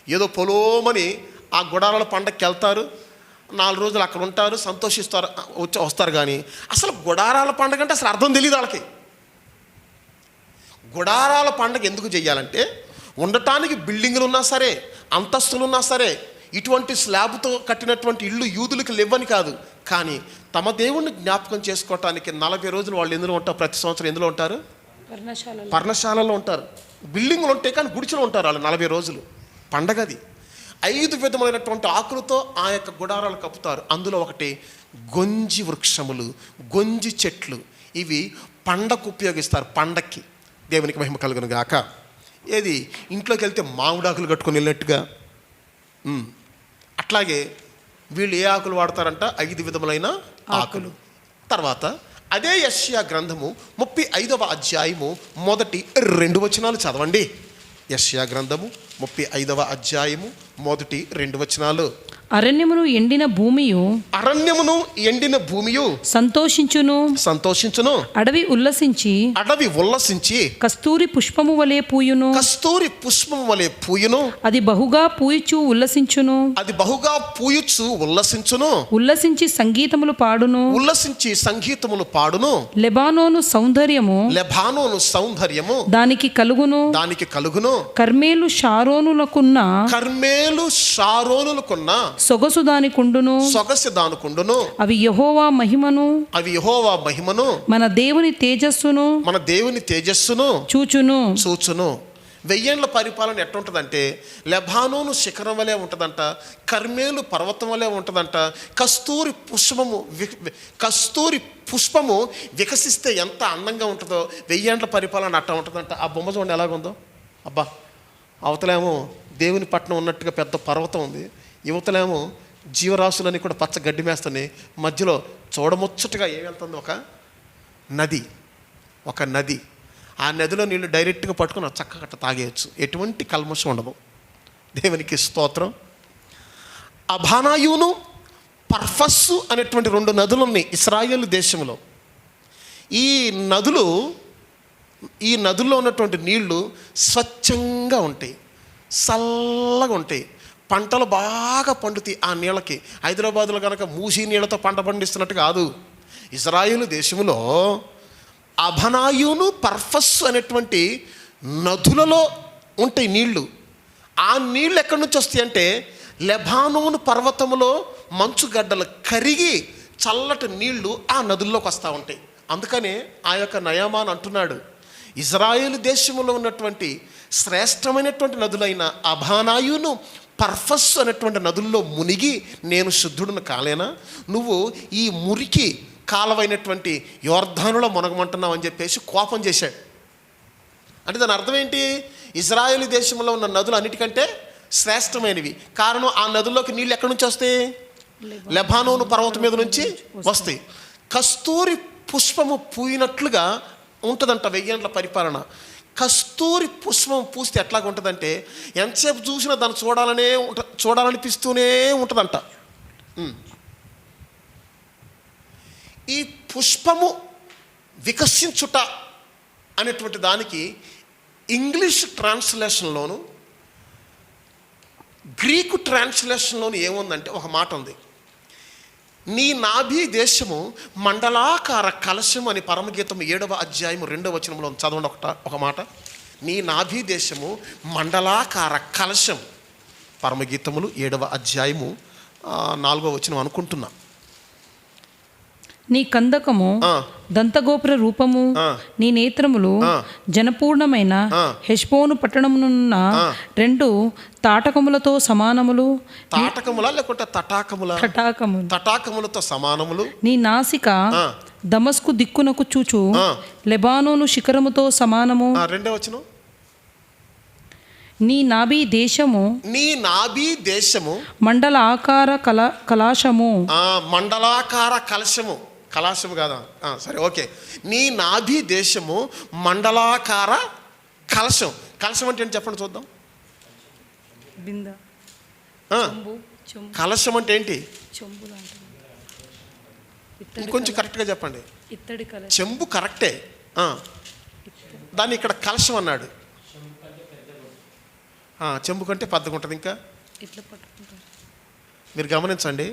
ఏదో పొలోమని ఆ గుడారాల పండగకి వెళ్తారు, 4 రోజులు అక్కడ ఉంటారు, సంతోషిస్తారు, వస్తారు. కానీ అసలు గుడారాల పండుగ అంటే అసలు అర్థం తెలియదు వాళ్ళకి. గుడారాల పండుగ ఎందుకు చెయ్యాలంటే, ఉండటానికి బిల్డింగులు ఉన్నా సరే, అంతస్తులు ఉన్నా సరే, ఇటువంటి స్లాబ్తో కట్టినటువంటి ఇల్లు యూదులకు లేవని కాదు, కానీ తమ దేవుణ్ణి జ్ఞాపకం చేసుకోవటానికి 40 రోజులు వాళ్ళు ఎందులో ఉంటారు? ప్రతి సంవత్సరం ఎందులో ఉంటారు? పర్ణశాలలో ఉంటారు. బిల్డింగులు ఉంటాయి కానీ గుడిచలో ఉంటారు వాళ్ళు 40 రోజులు. పండగది 5 విధములైనటువంటి ఆకులతో ఆ యొక్క గుడారాలు కప్పుతారు. అందులో ఒకటి గొంజి వృక్షములు, గొంజి చెట్లు. ఇవి పండగకు ఉపయోగిస్తారు, పండక్కి. దేవునికి మహిమ కలుగును గాక. ఏది ఇంట్లోకి వెళ్తే మామిడాకులు కట్టుకొని వెళ్ళినట్టుగా, అట్లాగే వీళ్ళు ఏ ఆకులు వాడతారంట? 5 విధములైన ఆకులు. తర్వాత అదే యెషయా గ్రంథము 35వ అధ్యాయము మొదటి 2 వచనాలు చదవండి. యెషయా గ్రంథము 35వ అధ్యాయము మొదటి 2 వచనాలు. అరణ్యమును ఎండిన భూమియు సంతోషించును, అడవి ఉల్లసించి కస్తూరి పుష్పము వలె పూయును, అది బహుగా పూయుచు ఉల్లసించును, ఉల్లసించి సంగీతములు పాడును. లెబానోను సౌందర్యము దానికి కలుగును, కర్మేలు షారోనులకున్న సొగసు దానికుండును. అవి యెహోవా మహిమను మన దేవుని తేజస్సును చూచును. 1000 ఏళ్ల పరిపాలన ఎట్టుంటుందంటే, లెబానోను శిఖరం వలె ఉంటుందంట, కర్మేలు పర్వతం వలె ఉంటుందంట. కస్తూరి పుష్పము వికసిస్తే ఎంత అందంగా ఉంటుందో 1000 ఏళ్ల పరిపాలన అట్లా ఉంటుందంట. ఆ బొమ్మ చూడండి ఎలాగుందో. అబ్బా, అవతలేమో దేవుని పట్నం ఉన్నట్టుగా పెద్ద పర్వతం ఉంది, యువతలేమో జీవరాశులని కూడా పచ్చ గడ్డి మేస్తున్నాయి. మధ్యలో చూడముచ్చటగా ఏం వెళ్తుంది? ఒక నది. ఆ నదిలో నీళ్ళు డైరెక్ట్గా పట్టుకుని చక్కగట్ట తాగేయచ్చు, ఎటువంటి కల్మషం ఉండదు. దేవునికి స్తోత్రం. అబానాయును పర్ఫస్సు అనేటువంటి 2 నదులు ఉన్నాయి ఇశ్రాయేలు దేశంలో. ఈ నదుల్లో ఉన్నటువంటి నీళ్లు స్వచ్ఛంగా ఉంటాయి, చల్లగా ఉంటాయి, పంటలు బాగా పండుతాయి ఆ నీళ్ళకి. హైదరాబాదులో కనుక మూసీ నీళ్ళతో పంట పండిస్తున్నట్టు కాదు. ఇజ్రాయేలు దేశంలో అభనాయును పర్ఫస్ అనేటువంటి నదులలో ఉంటాయి నీళ్లు. ఆ నీళ్ళు ఎక్కడి నుంచి వస్తాయి అంటే లెబానోను పర్వతములో మంచుగడ్డలు కరిగి చల్లటి నీళ్లు ఆ నదుల్లోకి వస్తూ ఉంటాయి. అందుకనే ఆ యొక్క నయామాన్ అంటున్నాడు, ఇజ్రాయేలు దేశంలో ఉన్నటువంటి శ్రేష్టమైనటువంటి నదులైన అభానాయును పర్ఫస్ అనేటువంటి నదుల్లో మునిగి నేను శుద్ధుడిని కాలేనా? నువ్వు ఈ మురికి కాలవైనటువంటి యోర్ధానులో మునగమంటున్నావు అని చెప్పేసి కోపం చేశాడు. అంటే దాని అర్థం ఏంటి? ఇజ్రాయేల్ దేశంలో ఉన్న నదులు అన్నిటికంటే శ్రేష్టమైనవి. కారణం ఆ నదుల్లోకి నీళ్ళు ఎక్కడి నుంచి వస్తాయి? లెబానోను పర్వతం మీద నుంచి వస్తాయి. కస్తూరి పుష్పము పూయినట్లుగా ఉంటుందంట 1000 ఏళ్ల పరిపాలన. కస్తూరి పుష్పం పూస్తే ఎట్లాగా ఉంటుందంటే ఎంతసేపు చూసినా దాన్ని చూడాలనిపిస్తూనే ఉంటుందంట. ఈ పుష్పము వికసించుట అనేటువంటి దానికి ఇంగ్లీష్ ట్రాన్స్లేషన్లోను గ్రీకు ట్రాన్స్లేషన్లోను ఏముందంటే ఒక మాట ఉంది, నీ నాభి దేశము మండలాకార కలశం అని పరమగీతం 7వ అధ్యాయం 2వ వచనంలో చదవండి ఒక మాట. నీ నాభి దేశము మండలాకార కలశం. పరమగీతములు 7వ అధ్యాయము 4వ వచనం అనుకుంటున్నా. నీ కందకము దంతగోపుర రూపము, నీ నేత్రములు జనపూర్ణమైన హెష్బోను పట్టణమునున్న 2 తాటకములతో సమానములు. తాటకములా లేకుంటే తటాకములతో సమానములు. నీ నాసిక దమస్కు దిక్కునకు చూచు లెబానోను శిఖరముతో సమానము. 2వ వచనం, నీ నాభి దేశము మండల ఆకార కలాశము. మండలాకార కలాశము కాదా? సరే, ఓకే. నీ నాభి దేశము మండలాకార కలశం. కలశం అంటే ఏంటి చెప్పండి చూద్దాం. కలశం అంటే ఏంటి? ఇంకొంచెం కరెక్ట్గా చెప్పండి. చెంబు కరెక్టే, దాన్ని ఇక్కడ కలశం అన్నాడు. చెంబు కంటే పెద్దగా ఉంటుంది. ఇంకా మీరు గమనించండి,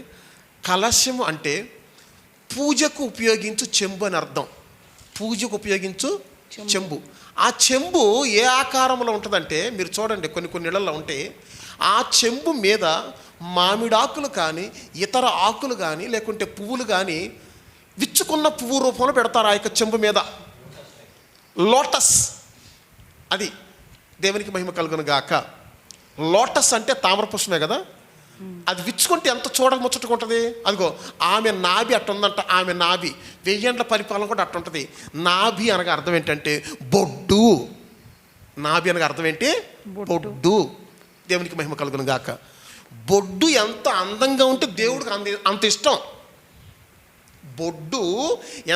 కలశము అంటే పూజకు ఉపయోగించు చెంబు అని అర్థం. పూజకు ఉపయోగించు చెంబు. ఆ చెంబు ఏ ఆకారంలో ఉంటుందంటే మీరు చూడండి, కొన్ని ఇళ్లలో ఉంటే ఆ చెంబు మీద మామిడాకులు కానీ ఇతర ఆకులు కానీ లేకుంటే పువ్వులు కానీ విచ్చుకున్న పువ్వు రూపంలో పెడతారు ఆ యొక్క చెంబు మీద. లోటస్, అది దేవునికి మహిమ కలుగును గాక. లోటస్ అంటే తామరపుష్పమే కదా, అది విచ్చుకుంటే ఎంత చూడముచ్చటకుంటుంది. అదిగో ఆమె నాభి అట్టుందంట. ఆమె నాభి 1000 ఏళ్ల పరిపాలన కూడా అట్టుంటుంది. నాభి అనగా అర్థం ఏంటంటే బొడ్డు. నాభి అనగా అర్థం ఏంటి? బొడ్డు. దేవునికి మహిమ కలుగును గాక. బొడ్డు ఎంత అందంగా ఉంటే దేవుడికి అంత ఇష్టం. బొడ్డు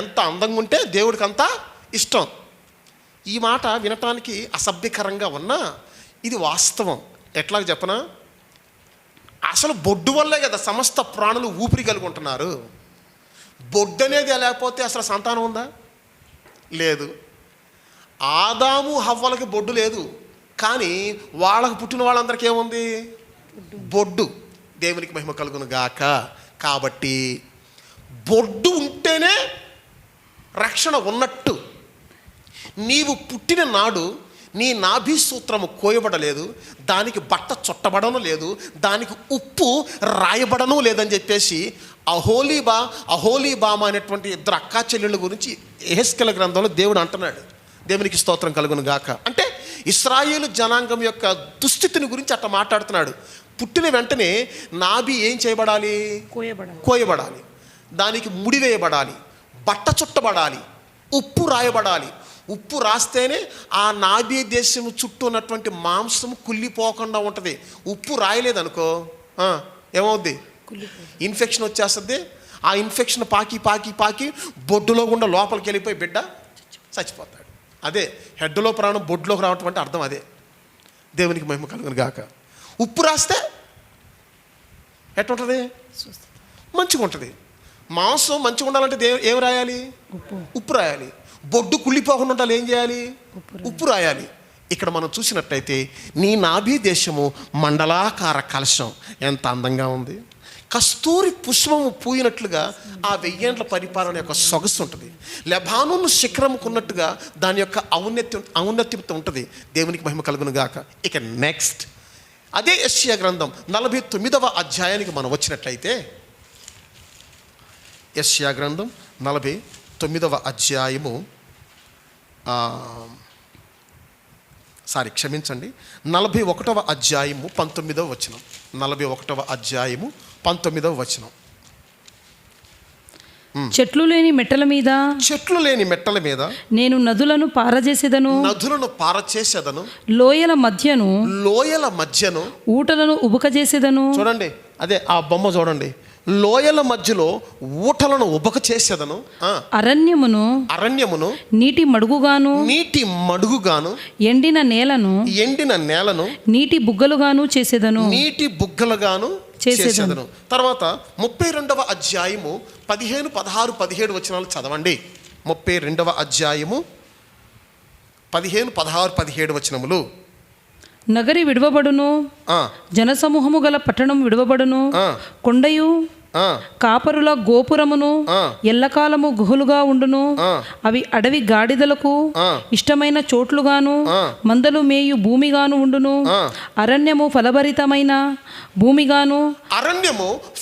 ఎంత అందంగా ఉంటే దేవుడికి అంత ఇష్టం. ఈ మాట వినటానికి అసభ్యకరంగా ఉన్నా ఇది వాస్తవం. ఎట్లాగ చెప్పనా? అసలు బొడ్డు వల్లే కదా సమస్త ప్రాణులు ఊపిరి కలిగి ఉంటున్నారు. బొడ్డు అనేది లేకపోతే అసలు సంతానం ఉందా? లేదు. ఆదాము హవ్వలకి బొడ్డు లేదు, కానీ వాళ్ళకు పుట్టిన వాళ్ళందరికీ ఏముంది? బొడ్డు. దేవునికి మహిమ కలుగును గాక. కాబట్టి బొడ్డు ఉంటేనే రక్షణ ఉన్నట్టు. నీవు పుట్టిన నాడు నీ నాభి సూత్రము కోయబడలేదు, దానికి బట్ట చుట్టబడను లేదు, దానికి ఉప్పు రాయబడను లేదని చెప్పేసి అహోలీబామ అనేటువంటి 2 అక్కా చెల్లెళ్ళ గురించి యెహెజ్కేలు గ్రంథంలో దేవుడు అంటున్నాడు. దేవునికి స్తోత్రం కలుగును గాక. అంటే ఇశ్రాయేలు జనాంగం యొక్క దుస్థితిని గురించి అట్లా మాట్లాడుతున్నాడు. పుట్టిన వెంటనే నాభి ఏం చేయబడాలి? కోయబడాలి. దానికి ముడి వేయబడాలి, బట్ట చుట్టబడాలి, ఉప్పు రాయబడాలి. ఉప్పు రాస్తేనే ఆ నాభి దేశం చుట్టూ ఉన్నటువంటి మాంసం కుళ్ళిపోకుండా ఉంటుంది. ఉప్పు రాయలేదనుకో ఏమవుద్ది? ఇన్ఫెక్షన్ వచ్చేస్తుంది. ఆ ఇన్ఫెక్షన్ పాకి బొడ్డులో గుండా లోపలికి వెళ్ళిపోయి బిడ్డ చచ్చిపోతాడు. అదే హెడ్లో ప్రాణం బొడ్లోకి రావటం అంటే అర్థం అదే. దేవునికి మహిమ కలుగును గాక. ఉప్పు రాస్తే ఎట్లుంటుంది? మంచిగా ఉంటుంది. మాంసం మంచిగా ఉండాలంటే ఏం రాయాలి? ఉప్పు రాయాలి. బొడ్డు కుళ్ళిపోకుండా ఉండాలి, ఏం చేయాలి? ఉప్పు రాయాలి. ఇక్కడ మనం చూసినట్టయితే నీ నాభి దేశము మండలాకార కలశం ఎంత అందంగా ఉంది. కస్తూరి పుష్పము పూయినట్లుగా ఆ 1000 ఏండ్ల పరిపాలన యొక్క సొగసు ఉంటుంది. లెబానోను శిఖరముకున్నట్టుగా దాని యొక్క ఔన్నత్యంతో ఉంటుంది. దేవునికి మహిమ కలుగును గాక. ఇక నెక్స్ట్ అదే యెషయా గ్రంథం 49వ అధ్యాయానికి మనం వచ్చినట్లయితే, యెషయా గ్రంథం 49వ అధ్యాయము, క్షమించండి, 41వ అధ్యాయము 19వ వచనం. 41వ అధ్యాయము 19వ వచనం. చెట్లు లేని మెట్టల మీద నేను నదులను పారచేసేదను, లోయల మధ్యను ఊటలను ఉబకజేసేదను. చూడండి, అదే ఆ బొమ్మ చూడండి. లోయల మధ్యలో ఊటలను ఉబక చేసేదను, అరణ్యమును నీటి మడుగుగాను ఎండిన నేలను నీటి బుగ్గలుగాను చేసేదను. తర్వాత 32వ అధ్యాయము 15, 16, 17 వచనాలు చదవండి. 32వ అధ్యాయము 15, 16, 17 వచనములు. నగరి విడవబడును, జనసమూహము గల పట్టణం విడవబడును, కొండయు కాపరుల గోపురమును ఎల్లకాలము గుహలుగా ఉండును. అవి అడవి గాడిదలకు ఇష్టమైన చోట్లుగాను మందలు మేయు భూమిగాను ఉండును. అరణ్యము ఫలభరితమైన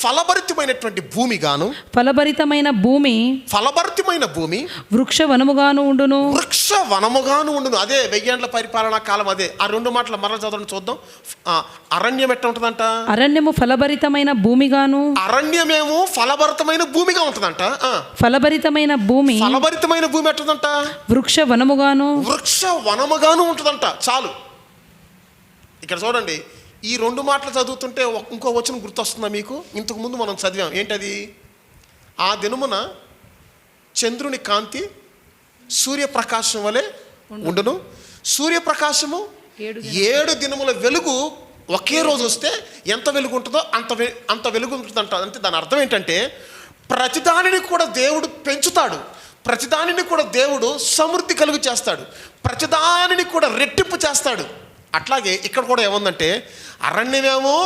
ఫలభరితమైనటువంటి భూమిగాను, ఫలభరితమైన భూమి వృక్షవనముగాను ఉండును. అదే 1000 ఏండ్ల పరిపాలనా కాలం. అదే ఆ 2 మాటలు మరల చదవడం చూద్దాం. అరణ్యం ఎట్లా ఉంటుందంట? అరణ్యము ఫలభరితమైన భూమిగాను, అరణ్యమేమో ఫలభరితమైన భూమిగా ఉంటుందంట. ఫలభరితమైన భూమి ఎట్టుందంట? వృక్షవనముగాను ఉంటుందంట. చాలు. ఇక్కడ చూడండి, ఈ 2 మాటలు చదువుతుంటే ఇంకో వచనం గుర్తొస్తుందా మీకు? ఇంతకు ముందు మనం చదివాం. ఏంటది? ఆ దినమున చంద్రుని కాంతి సూర్యప్రకాశం వలె ఉండును. సూర్యప్రకాశము 7 దినముల వెలుగు ఒకే రోజు వస్తే ఎంత వెలుగు ఉంటుందో అంత వెలుగు ఉంటుందంట. అంటే దాని అర్థం ఏంటంటే, ప్రతిదానిని కూడా దేవుడు పెంచుతాడు, ప్రతిదానిని కూడా దేవుడు సమృద్ధి కలుగు చేస్తాడు, ప్రతిదానిని కూడా రెట్టింపు చేస్తాడు. అట్లాగే ఇక్కడ కూడా ఏముందంటే, అరణ్యమేమో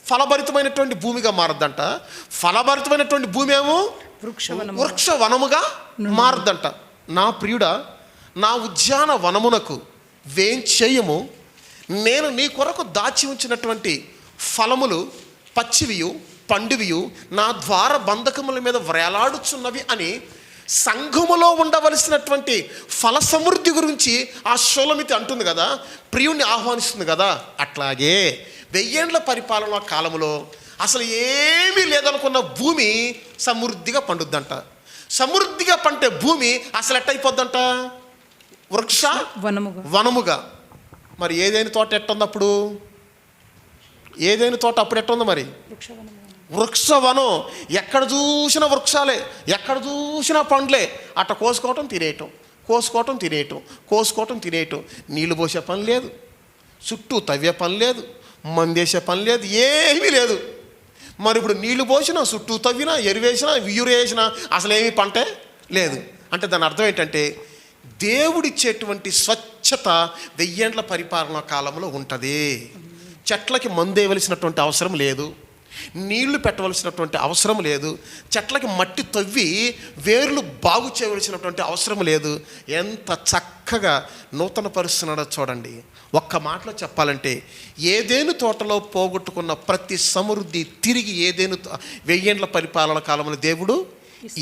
ఫలభరితమైనటువంటి భూమిగా మారద్దంట, ఫలభరితమైనటువంటి భూమి ఏమో వృక్షవనముగా మారద్దంట. నా ప్రియుడా, నా ఉద్యాన వనమునకు వేంచేయము, నేను నీ కొరకు దాచి ఉంచినటువంటి ఫలములు పచ్చివియు పండువియు నా ద్వార బంధకముల మీద వ్రేలాడుచున్నవి అని సంఘములో ఉండవలసినటువంటి ఫల సమృద్ధి గురించి ఆ షోలమితి అంటుంది కదా, ప్రియుణ్ణి ఆహ్వానిస్తుంది కదా. అట్లాగే 1000 ఏండ్ల పరిపాలన కాలంలో అసలు ఏమీ లేదనుకున్న భూమి సమృద్ధిగా పండుద్దంట. సమృద్ధిగా పంటే భూమి అసలు ఎట్టయిపోద్దంట? వనముగా. మరి ఏదైనా తోట ఎట్టుంది అప్పుడు? ఏదైనా తోట అప్పుడు ఎట్టుంది మరి? వృక్షవనం. ఎక్కడ చూసినా వృక్షాలే, ఎక్కడ చూసినా పండ్లే. అట్ట కోసుకోవటం తినేయటం. నీళ్లు పోసే పని లేదు, చుట్టూ తవ్వే పని లేదు, మందేసే పని లేదు, ఏమీ లేదు. మరి ఇప్పుడు నీళ్లు పోసినా, చుట్టూ తవ్వినా, ఎరువేసినా, యూరేసినా అసలేమీ పంటే లేదు. అంటే దాని అర్థం ఏంటంటే, దేవుడిచ్చేటువంటి స్వచ్ఛత 1000 ఏండ్ల పరిపాలన కాలంలో ఉంటుంది. చెట్లకి మందు వేయవలసినటువంటి అవసరం లేదు, నీళ్లు పెట్టవలసినటువంటి అవసరం లేదు, చెట్లకి మట్టి తవ్వి వేర్లు బాగు చేయవలసినటువంటి అవసరం లేదు. ఎంత చక్కగా నూతన పరుస్తున్నాడో చూడండి. ఒక్క మాటలో చెప్పాలంటే, ఏదేను తోటలో పోగొట్టుకున్న ప్రతి సమృద్ధి తిరిగి 1000 ఏండ్ల పరిపాలన కాలంలో దేవుడు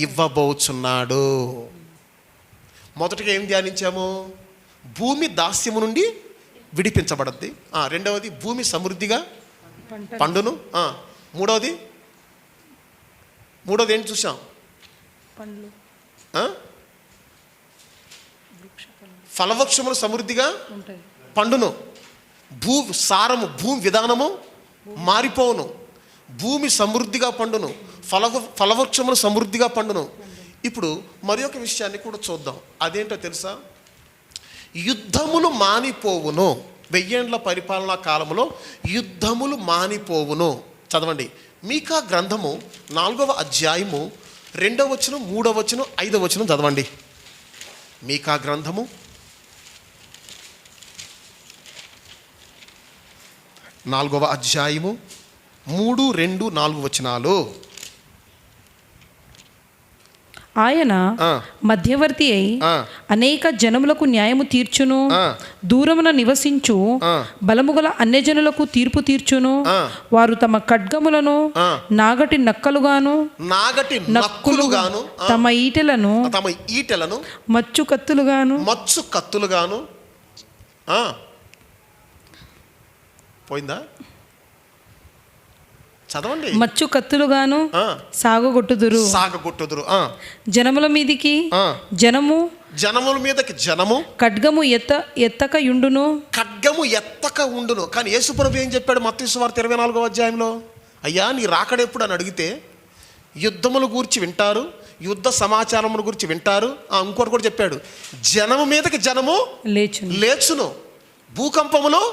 ఇవ్వబోచున్నాడు. మొదటగా ఏం ధ్యానించాము? భూమి దాస్యము నుండి విడిపించబడద్ది. రెండవది భూమి సమృద్ధిగా పండును. మూడవది ఏంటి చూసాం? ఫలవృక్షములు సమృద్ధిగా పండును. భూమి విధానము మారిపోవును. భూమి సమృద్ధిగా పండును, ఫలవృక్షములు సమృద్ధిగా పండును. ఇప్పుడు మరి ఒక విషయాన్ని కూడా చూద్దాం. అదేంటో తెలుసా? యుద్ధములు మానిపోవును. 1000 ఏండ్ల పరిపాలనా కాలంలో యుద్ధములు మానిపోవును. చదవండి, మీకా గ్రంథము 4వ అధ్యాయము 2వ వచనం, 3వ వచనం, 5వ వచనం చదవండి. మీకా గ్రంథము 4వ అధ్యాయము 3, 2, 4 వచనాలు. ఆయన మధ్యవర్తి అయి అనేక జనములకు న్యాయము తీర్చును, దూరమున నివసించు బలముగల అన్యజనులకు తీర్పు తీర్చును. వారు తమ ఖడ్గములను నాగటి నక్కలుగాను తమ ఈటెలను మచ్చు కత్తులుగాను చదవండి. మచ్చు కత్తులుగాను సాగగొట్టుదురు. జనముల మీదికి జనముల మీదకి ఖడ్గము ఎత్తక ఉండును. కానీ యేసుప్రభు ఏం చెప్పాడు మత్తయి సువార్త 24వ అధ్యాయంలో? అయ్యా, నీ రాకడెప్పుడు అని అడిగితే యుద్ధముల గురించి వింటారు, యుద్ధ సమాచారముల గురించి వింటారు. ఇంకోటి కూడా చెప్పాడు, జనము మీదకి జనము లేచును, భూకంపములో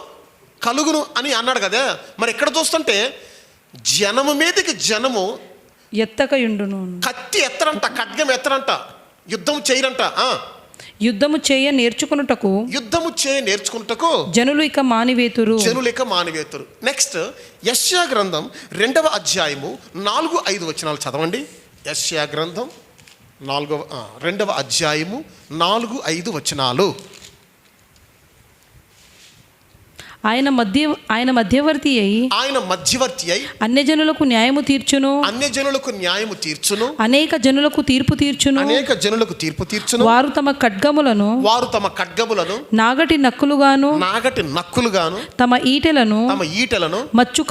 కలుగును అని అన్నాడు కదా. మరి ఎక్కడ చూస్తుంటే జనము మీదకి జనము ఎత్తకయుండును. కత్తి ఎత్తరంట, ఖడ్గం ఎత్తరంట, యుద్ధము చేయరంట. యుద్ధము చేయ నేర్చుకున్నటకు జనులు ఇక మానివేతురు. నెక్స్ట్ యెషయా గ్రంథం 2వ అధ్యాయము 4, 5 వచనాలు చదవండి. యెషయా గ్రంథం 2వ అధ్యాయము 4, 5 వచనాలు. ఆయన మధ్యవర్తి అయి అన్యజనులకు న్యాయము తీర్చును, అనేక జనులకు తీర్పు తీర్చును. వారు తమ ఖడ్గములను నాగటి నక్కులుగాను తమ ఈటెలను మచ్చు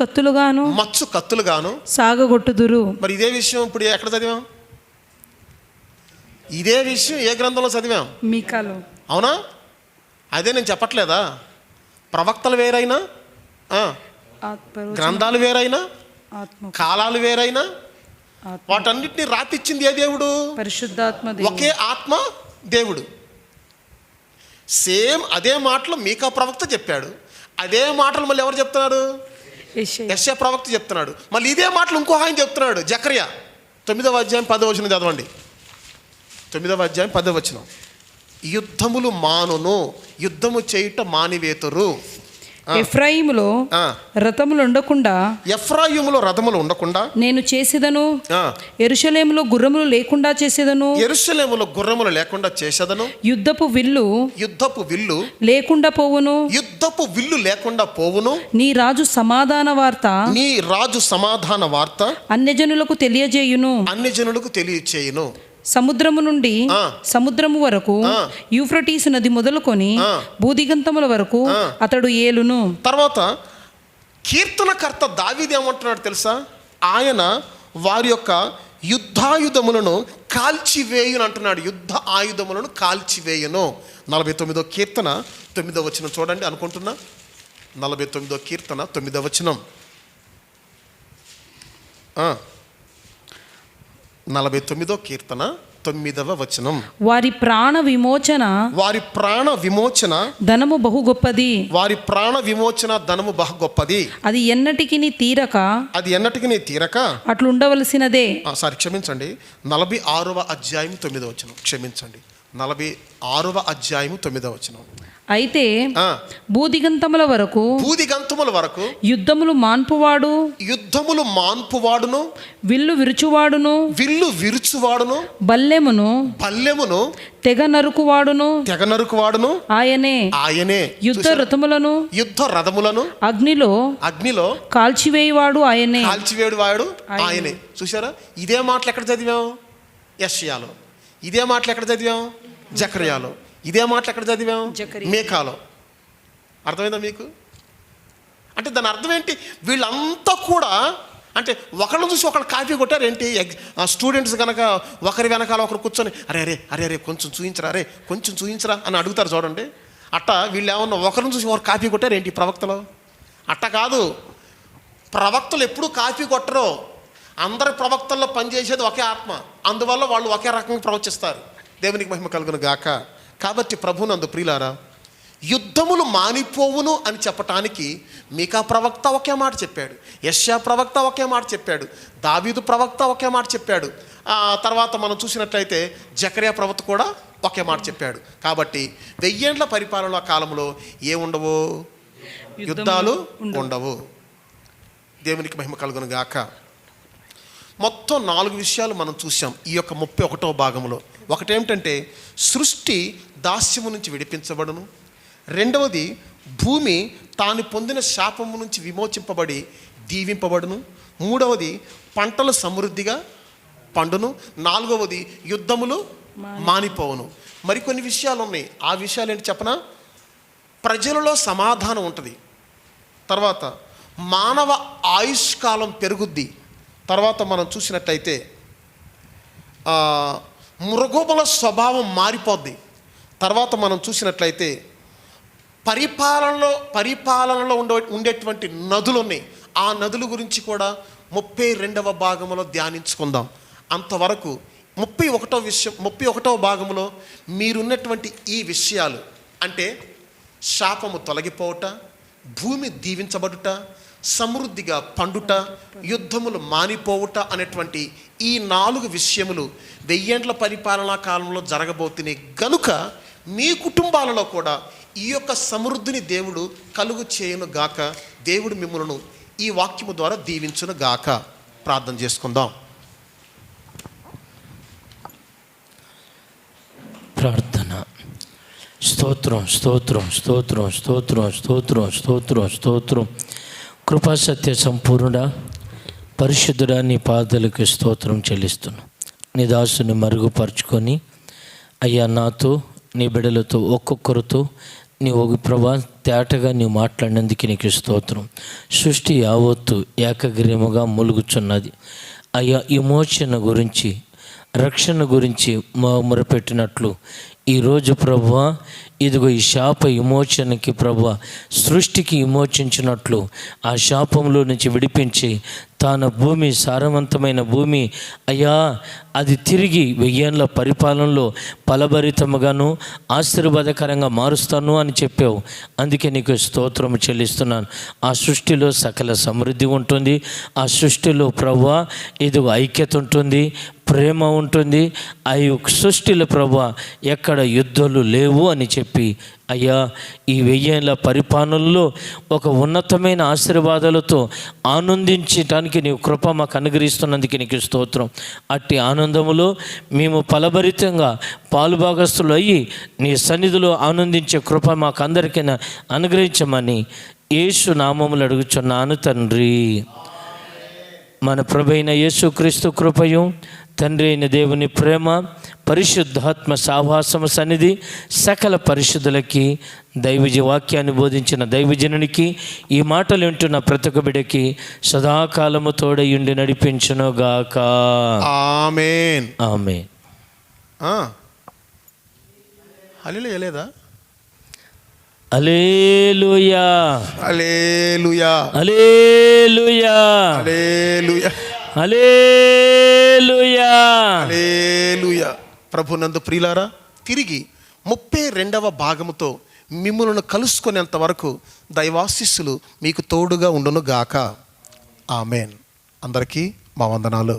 కత్తులుగాను సాగగొట్టుదురు. మరి ఇదే విషయం ఇప్పుడు ఎక్కడ చదివాం? ఇదే విషయం ఏ గ్రంథంలో చదివాం? మీకాలో. అవునా? అదే నేను చెప్పట్లేదా? ప్రవక్తలు వేరైనా, గ్రంథాలు వేరైనా, కాలాలు వేరైనా, వాటన్నిటిని రాపిచ్చింది ఏ దేవుడు? పరిశుద్ధాత్మ. ఒకే ఆత్మ దేవుడు. సేమ్ అదే మాటలు మీకా ప్రవక్త చెప్పాడు. అదే మాటలు మళ్ళీ ఎవరు చెప్తున్నారు? యెషయా ప్రవక్త చెప్తున్నాడు. మళ్ళీ ఇదే మాటలు ఇంకో ఆయన చెప్తున్నాడు, జకర్యా 9వ అధ్యాయం 10వ వచనం చదవండి. 9వ అధ్యాయం 10వ వచనం. యుద్ధములు మానును, యుద్ధము చేయుట మానివేతురు. ఎఫ్రాయిములో రథములు ఉండకుండా నేను చేసేదను, యెరూషలేములో గుర్రములు లేకుండా చేసేదను. యుద్ధపు విల్లు లేకుండా పోవును. నీ రాజు సమాధాన వార్త అన్యజనులకు తెలియజేయును. సముద్రము నుండి సముద్రము వరకు, యూఫ్రటీస్ నది మొదలుకొని భూదిగంతముల వరకు అతడు ఏలును. తర్వాత కీర్తనకర్త దావీదు ఏమంటున్నాడు తెలుసా? ఆయన వారి యొక్క యుద్ధాయుధములను కాల్చివేయును అంటున్నాడు. యుద్ధ ఆయుధములను కాల్చివేయును. 49వ కీర్తన 9వ వచనం చూడండి అనుకుంటున్నా. 49వ కీర్తన 9వ వచనం. 49వ కీర్తన 9వ వచనం. వారి ప్రాణ విమోచన ధనము బహు గొప్పది. అది ఎన్నటికి తీరక అట్లు ఉండవలసినదే. క్షమించండి, 46వ అధ్యాయం 9వ వచనం. క్షమించండి, 46వ అధ్యాయం 9వ వచనం. అయితే భూదిగంతముల వరకు యుద్ధములు మాన్పువాడును విల్లు విరుచువాడును బల్లెమును తెగ నరుకువాడును ఆయనే. యుద్ధ రథములను అగ్నిలో కాల్చివేయువాడు ఆయనే. చూసారా? ఇదే మాటలు ఎక్కడ చదివాం? యెషయాలో. ఇదే మాటలు ఎక్కడ చదివాం? జకర్యాలో. ఇదే మాటలు ఎక్కడ చదివాం? మీకాలో. అర్థమైందా మీకు? అంటే దాని అర్థం ఏంటి? వీళ్ళంతా కూడా అంటే ఒకళ్ళని చూసి ఒకళ్ళు కాపీ కొట్టారు ఏంటి? స్టూడెంట్స్ కనుక ఒకరి వెనకాల ఒకరు కూర్చొని అరే కొంచెం చూయించరా అని అడుగుతారు చూడండి. అట్ట వీళ్ళు ఏమన్నా ఒకరిని చూసి ఒకరు కాపీ కొట్టారు ఏంటి ప్రవక్తలు? అట్ట కాదు. ప్రవక్తలు ఎప్పుడూ కాపీ కొట్టరు. అందరి ప్రవక్తల్లో పనిచేసేది ఒకే ఆత్మ. అందువల్ల వాళ్ళు ఒకే రకంగా ప్రవచిస్తారు. దేవునికి మహిమ కలుగును గాక. కాబట్టి ప్రభునందు ప్రియులారా, యుద్ధములు మానిపోవును అని చెప్పటానికి మీకా ప్రవక్త ఒకే మాట చెప్పాడు, యెషయా ప్రవక్త ఒకే మాట చెప్పాడు, దావీదు ప్రవక్త ఒకే మాట చెప్పాడు, తర్వాత మనం చూసినట్లయితే జకర్యా ప్రవక్త కూడా ఒకే మాట చెప్పాడు. కాబట్టి 1000 ఏండ్ల పరిపాలన కాలంలో ఏముండవు? యుద్ధాలు ఉండవు. దేవునికి మహిమ కలుగును గాక. మొత్తం 4 విషయాలు మనం చూసాం ఈ యొక్క 31వ భాగంలో. ఒకటేమిటంటే సృష్టి దాస్యము నుంచి విడిపించబడును. రెండవది భూమి తాను పొందిన శాపము నుంచి విమోచింపబడి దీవింపబడును. మూడవది పంటలు సమృద్ధిగా పండును. నాలుగవది యుద్ధములు మానిపోవును. మరికొన్ని విషయాలు ఉన్నాయి. ఆ విషయాలు ఏంటి చెప్పనా? ప్రజలలో సమాధానం ఉంటుంది. తర్వాత మానవ ఆయుష్కాలం పెరుగుద్ది. తర్వాత మనం చూసినట్టయితే మృగముల స్వభావం మారిపోద్ది. తర్వాత మనం చూసినట్లయితే పరిపాలనలో ఉండేటువంటి నదులు ఉన్నాయి. ఆ నదుల గురించి కూడా 32వ భాగంలో ధ్యానించుకుందాం. అంతవరకు 31వ భాగంలో మీరున్నటువంటి ఈ విషయాలు అంటే శాపము తొలగిపోవట, భూమి దీవించబడుట, సమృద్ధిగా పండుట, యుద్ధములు మానిపోవుట అనేటువంటి ఈ 4 విషయములు 1000 ఏండ్ల పరిపాలనా కాలంలో జరగబోతున్నాయి గనుక మీ కుటుంబాలలో కూడా ఈ యొక్క సమృద్ధిని దేవుడు కలుగు చేయును గాక. దేవుడు మిమ్మల్ని ఈ వాక్యము ద్వారా దీవించును గాక. ప్రార్థన చేసుకుందాం. ప్రార్థన. స్తోత్రం స్తోత్రం స్తోత్రం స్తోత్రం స్తోత్రం స్తోత్రం స్తోత్రం. కృపా సత్య సంపూర్ణుడా, పరిశుద్ధుడా, నీ పాదాలకు స్తోత్రం చెల్లిస్తున్నాను. నీ దాసుని మరుగుపరుచుకొని అయ్యా నాతో నీ బిడ్డలతో ఒక్కొక్కరితో నీ ఒక ప్రభా తేటగా నీవు మాట్లాడినందుకు నీకు స్తోత్రం. సృష్టి యావత్తు ఏకగ్రీవముగా మూలుగుచున్నది అయ్యా. విమోచన గురించి, రక్షణ గురించి మొరపెట్టినట్లు ఈరోజు ప్రభువా ఇదిగో ఈ శాప విమోచనకి ప్రభువా సృష్టికి విమోచించినట్లు ఆ శాపంలో నుంచి విడిపించి తాను భూమి సారవంతమైన భూమి అయ్యా అది తిరిగి 1000 ఏండ్ల పరిపాలనలో ఫలభరితముగాను ఆశీర్వాదకరంగా మారుస్తాను అని చెప్పావు. అందుకే నీకు స్తోత్రము చెల్లిస్తున్నాను. ఆ సృష్టిలో సకల సమృద్ధి ఉంటుంది. ఆ సృష్టిలో ప్రభువా ఇదిగో ఐక్యత ఉంటుంది, ప్రేమ ఉంటుంది. ఆ సృష్టిలో ప్రభువా ఎక్కడ యుద్ధాలు లేవు అని చెప్పి అయ్యా ఈ 1000 ఏండ్ల పరిపాలనలో ఒక ఉన్నతమైన ఆశీర్వాదాలతో ఆనందించటానికి నీవు కృప మాకు అనుగ్రహిస్తున్నందుకు నీకు స్తోత్రం. అట్టి ఆనందములో మేము ఫలభరితంగా పాలుభాగస్తులు అయ్యి నీ సన్నిధిలో ఆనందించే కృప మాకు అందరికీ అనుగ్రహించమని యేసు నామములు అడుగుచున్నాను తండ్రి. మన ప్రభువైన యేసుక్రీస్తు కృపయు, తండ్రి అయిన దేవుని ప్రేమ, పరిశుద్ధాత్మ సావాసము సన్నిధి సకల పరిశుద్ధులకి, దైవజ వాక్యాన్ని బోధించిన దైవజనునికి, ఈ మాటలు వింటున్న ప్రతి ఒక్క బిడ్డకి సదాకాలము తోడయుండి నడిపించునుగాక. ఆమేన్. ఆమేన్. హల్లెలూయా లేదా? హల్లెలూయా హల్లెలూయా హల్లెలూయా హల్లెలూయా హల్లెలూయా హల్లెలూయా. ప్రభునందు ప్రియులారా, తిరిగి 32వ భాగముతో మిమ్ములను కలుసుకునేంత వరకు దైవాశీస్సులు మీకు తోడుగా ఉండును గాక. ఆమేన్. అందరికీ మా వందనాలు.